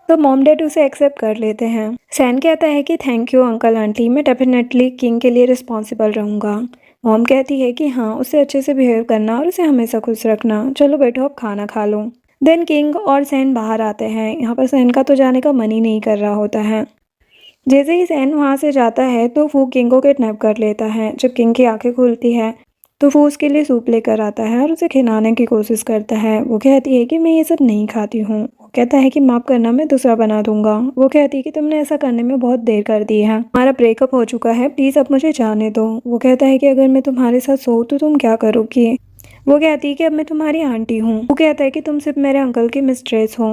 तो मॉम डैड उसे एक्सेप्ट कर लेते हैं। सैन कहता है कि थैंक यू अंकल आंटी, मैं डेफिनेटली किंग के लिए रिस्पॉन्सिबल रहूंगा। मॉम कहती है कि हाँ, उसे अच्छे से बिहेव करना और उसे हमेशा खुश रखना। चलो बैठो, अब खाना खा लो। देन किंग और सैन बाहर आते हैं। यहाँ पर सैन का तो जाने का मन ही नहीं कर रहा होता है। जैसे ही सैन वहाँ से जाता है तो वो किंग को किडनैप कर लेता है। जब किंग की आंखें खुलती है तो वो उसके लिए सूप लेकर आता है और उसे खिलाने की कोशिश करता है। वो कहती है कि मैं ये सब नहीं खाती हूँ। वो कहता है कि माफ़ करना, मैं दूसरा बना दूंगा। वो कहती है कि तुमने ऐसा करने में बहुत देर कर दी है, हमारा ब्रेकअप हो चुका है, प्लीज़ अब मुझे जाने दो। वो कहता है कि अगर मैं तुम्हारे साथ सोऊं तो तुम क्या करोगी। वो कहती है कि अब मैं तुम्हारी आंटी हूँ। वो कहता है कि तुम सिर्फ मेरे अंकल की मिस्ट्रेस हो।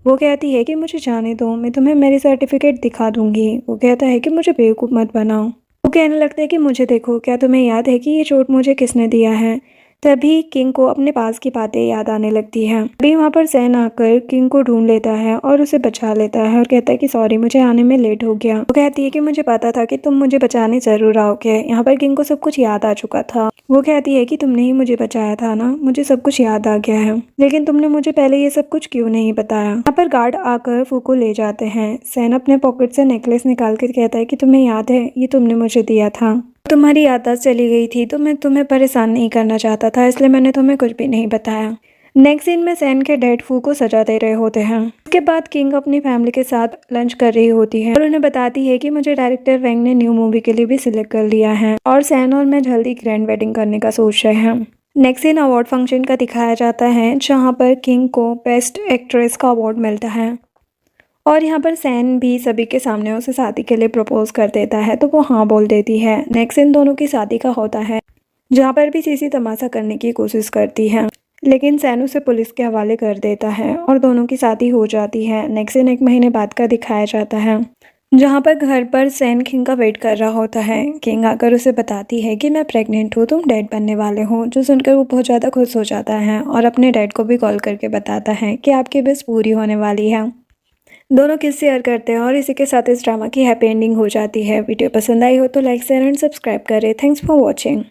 वो कहती है कि मुझे जाने दो, मैं तुम्हें मेरी सर्टिफिकेट दिखा दूंगी। वो कहता है कि मुझे बेवकूफ़ मत बनाओ। वो कहने लगता है कि मुझे देखो, क्या तुम्हें याद है कि ये चोट मुझे किसने दिया है। तभी किंग को अपने पास की बातें याद आने लगती है। अभी वहाँ पर सैन आकर किंग को ढूंढ लेता है और उसे बचा लेता है और कहता है कि सॉरी, मुझे आने में लेट हो गया। वो कहती है कि मुझे पता था कि तुम मुझे बचाने जरूर आओगे। यहाँ पर किंग को सब कुछ याद आ चुका था। वो कहती है कि तुमने ही मुझे बचाया था ना, मुझे सब कुछ याद आ गया है, लेकिन तुमने मुझे पहले ये सब कुछ क्यों नहीं बताया। यहाँ पर गार्ड आकर फू को ले जाते हैं। सैन अपने पॉकेट से नेकलेस निकाल कर कहता है कि तुम्हें याद है, ये तुमने मुझे दिया था। तुम्हारी याददाश्त चली गई थी तो मैं तुम्हें परेशान नहीं करना चाहता था, इसलिए मैंने तुम्हें कुछ भी नहीं बताया। नेक्स्ट सीन में सैन के डैड फू को सजा दे रहे होते हैं। उसके बाद किंग अपनी फैमिली के साथ लंच कर रही होती है और उन्हें बताती है कि मुझे डायरेक्टर वैंग ने न्यू मूवी के लिए भी सिलेक्ट कर लिया है और सैन और मैं जल्दी ग्रैंड वेडिंग करने का सोच रहे हैं। नेक्स्ट सीन अवार्ड फंक्शन का दिखाया जाता है, जहाँ पर किंग को बेस्ट एक्ट्रेस का अवार्ड मिलता है और यहाँ पर सैन भी सभी के सामने उसे शादी के लिए प्रपोज कर देता है तो वो हाँ बोल देती है। नेक्स्ट इन दोनों की शादी का होता है, जहाँ पर भी सीसी तमाशा करने की कोशिश करती है, लेकिन सैन उसे पुलिस के हवाले कर देता है और दोनों की शादी हो जाती है। नेक्स्ट इन 1 महीने बाद का दिखाया जाता है, जहाँ पर घर पर सैन किंग का वेट कर रहा होता है। किंग आकर उसे बताती है कि मैं प्रेग्नेंट हूँ, तुम डैड बनने वाले हो। जो सुनकर वो बहुत ज़्यादा खुश हो जाता है और अपने डैड को भी कॉल करके बताता है कि आपकी विश पूरी होने वाली है। दोनों किस शेयर करते हैं और इसी के साथ इस ड्रामा की हैप्पी एंडिंग हो जाती है। वीडियो पसंद आई हो तो लाइक शेयर एंड सब्सक्राइब करें। Thanks for watching.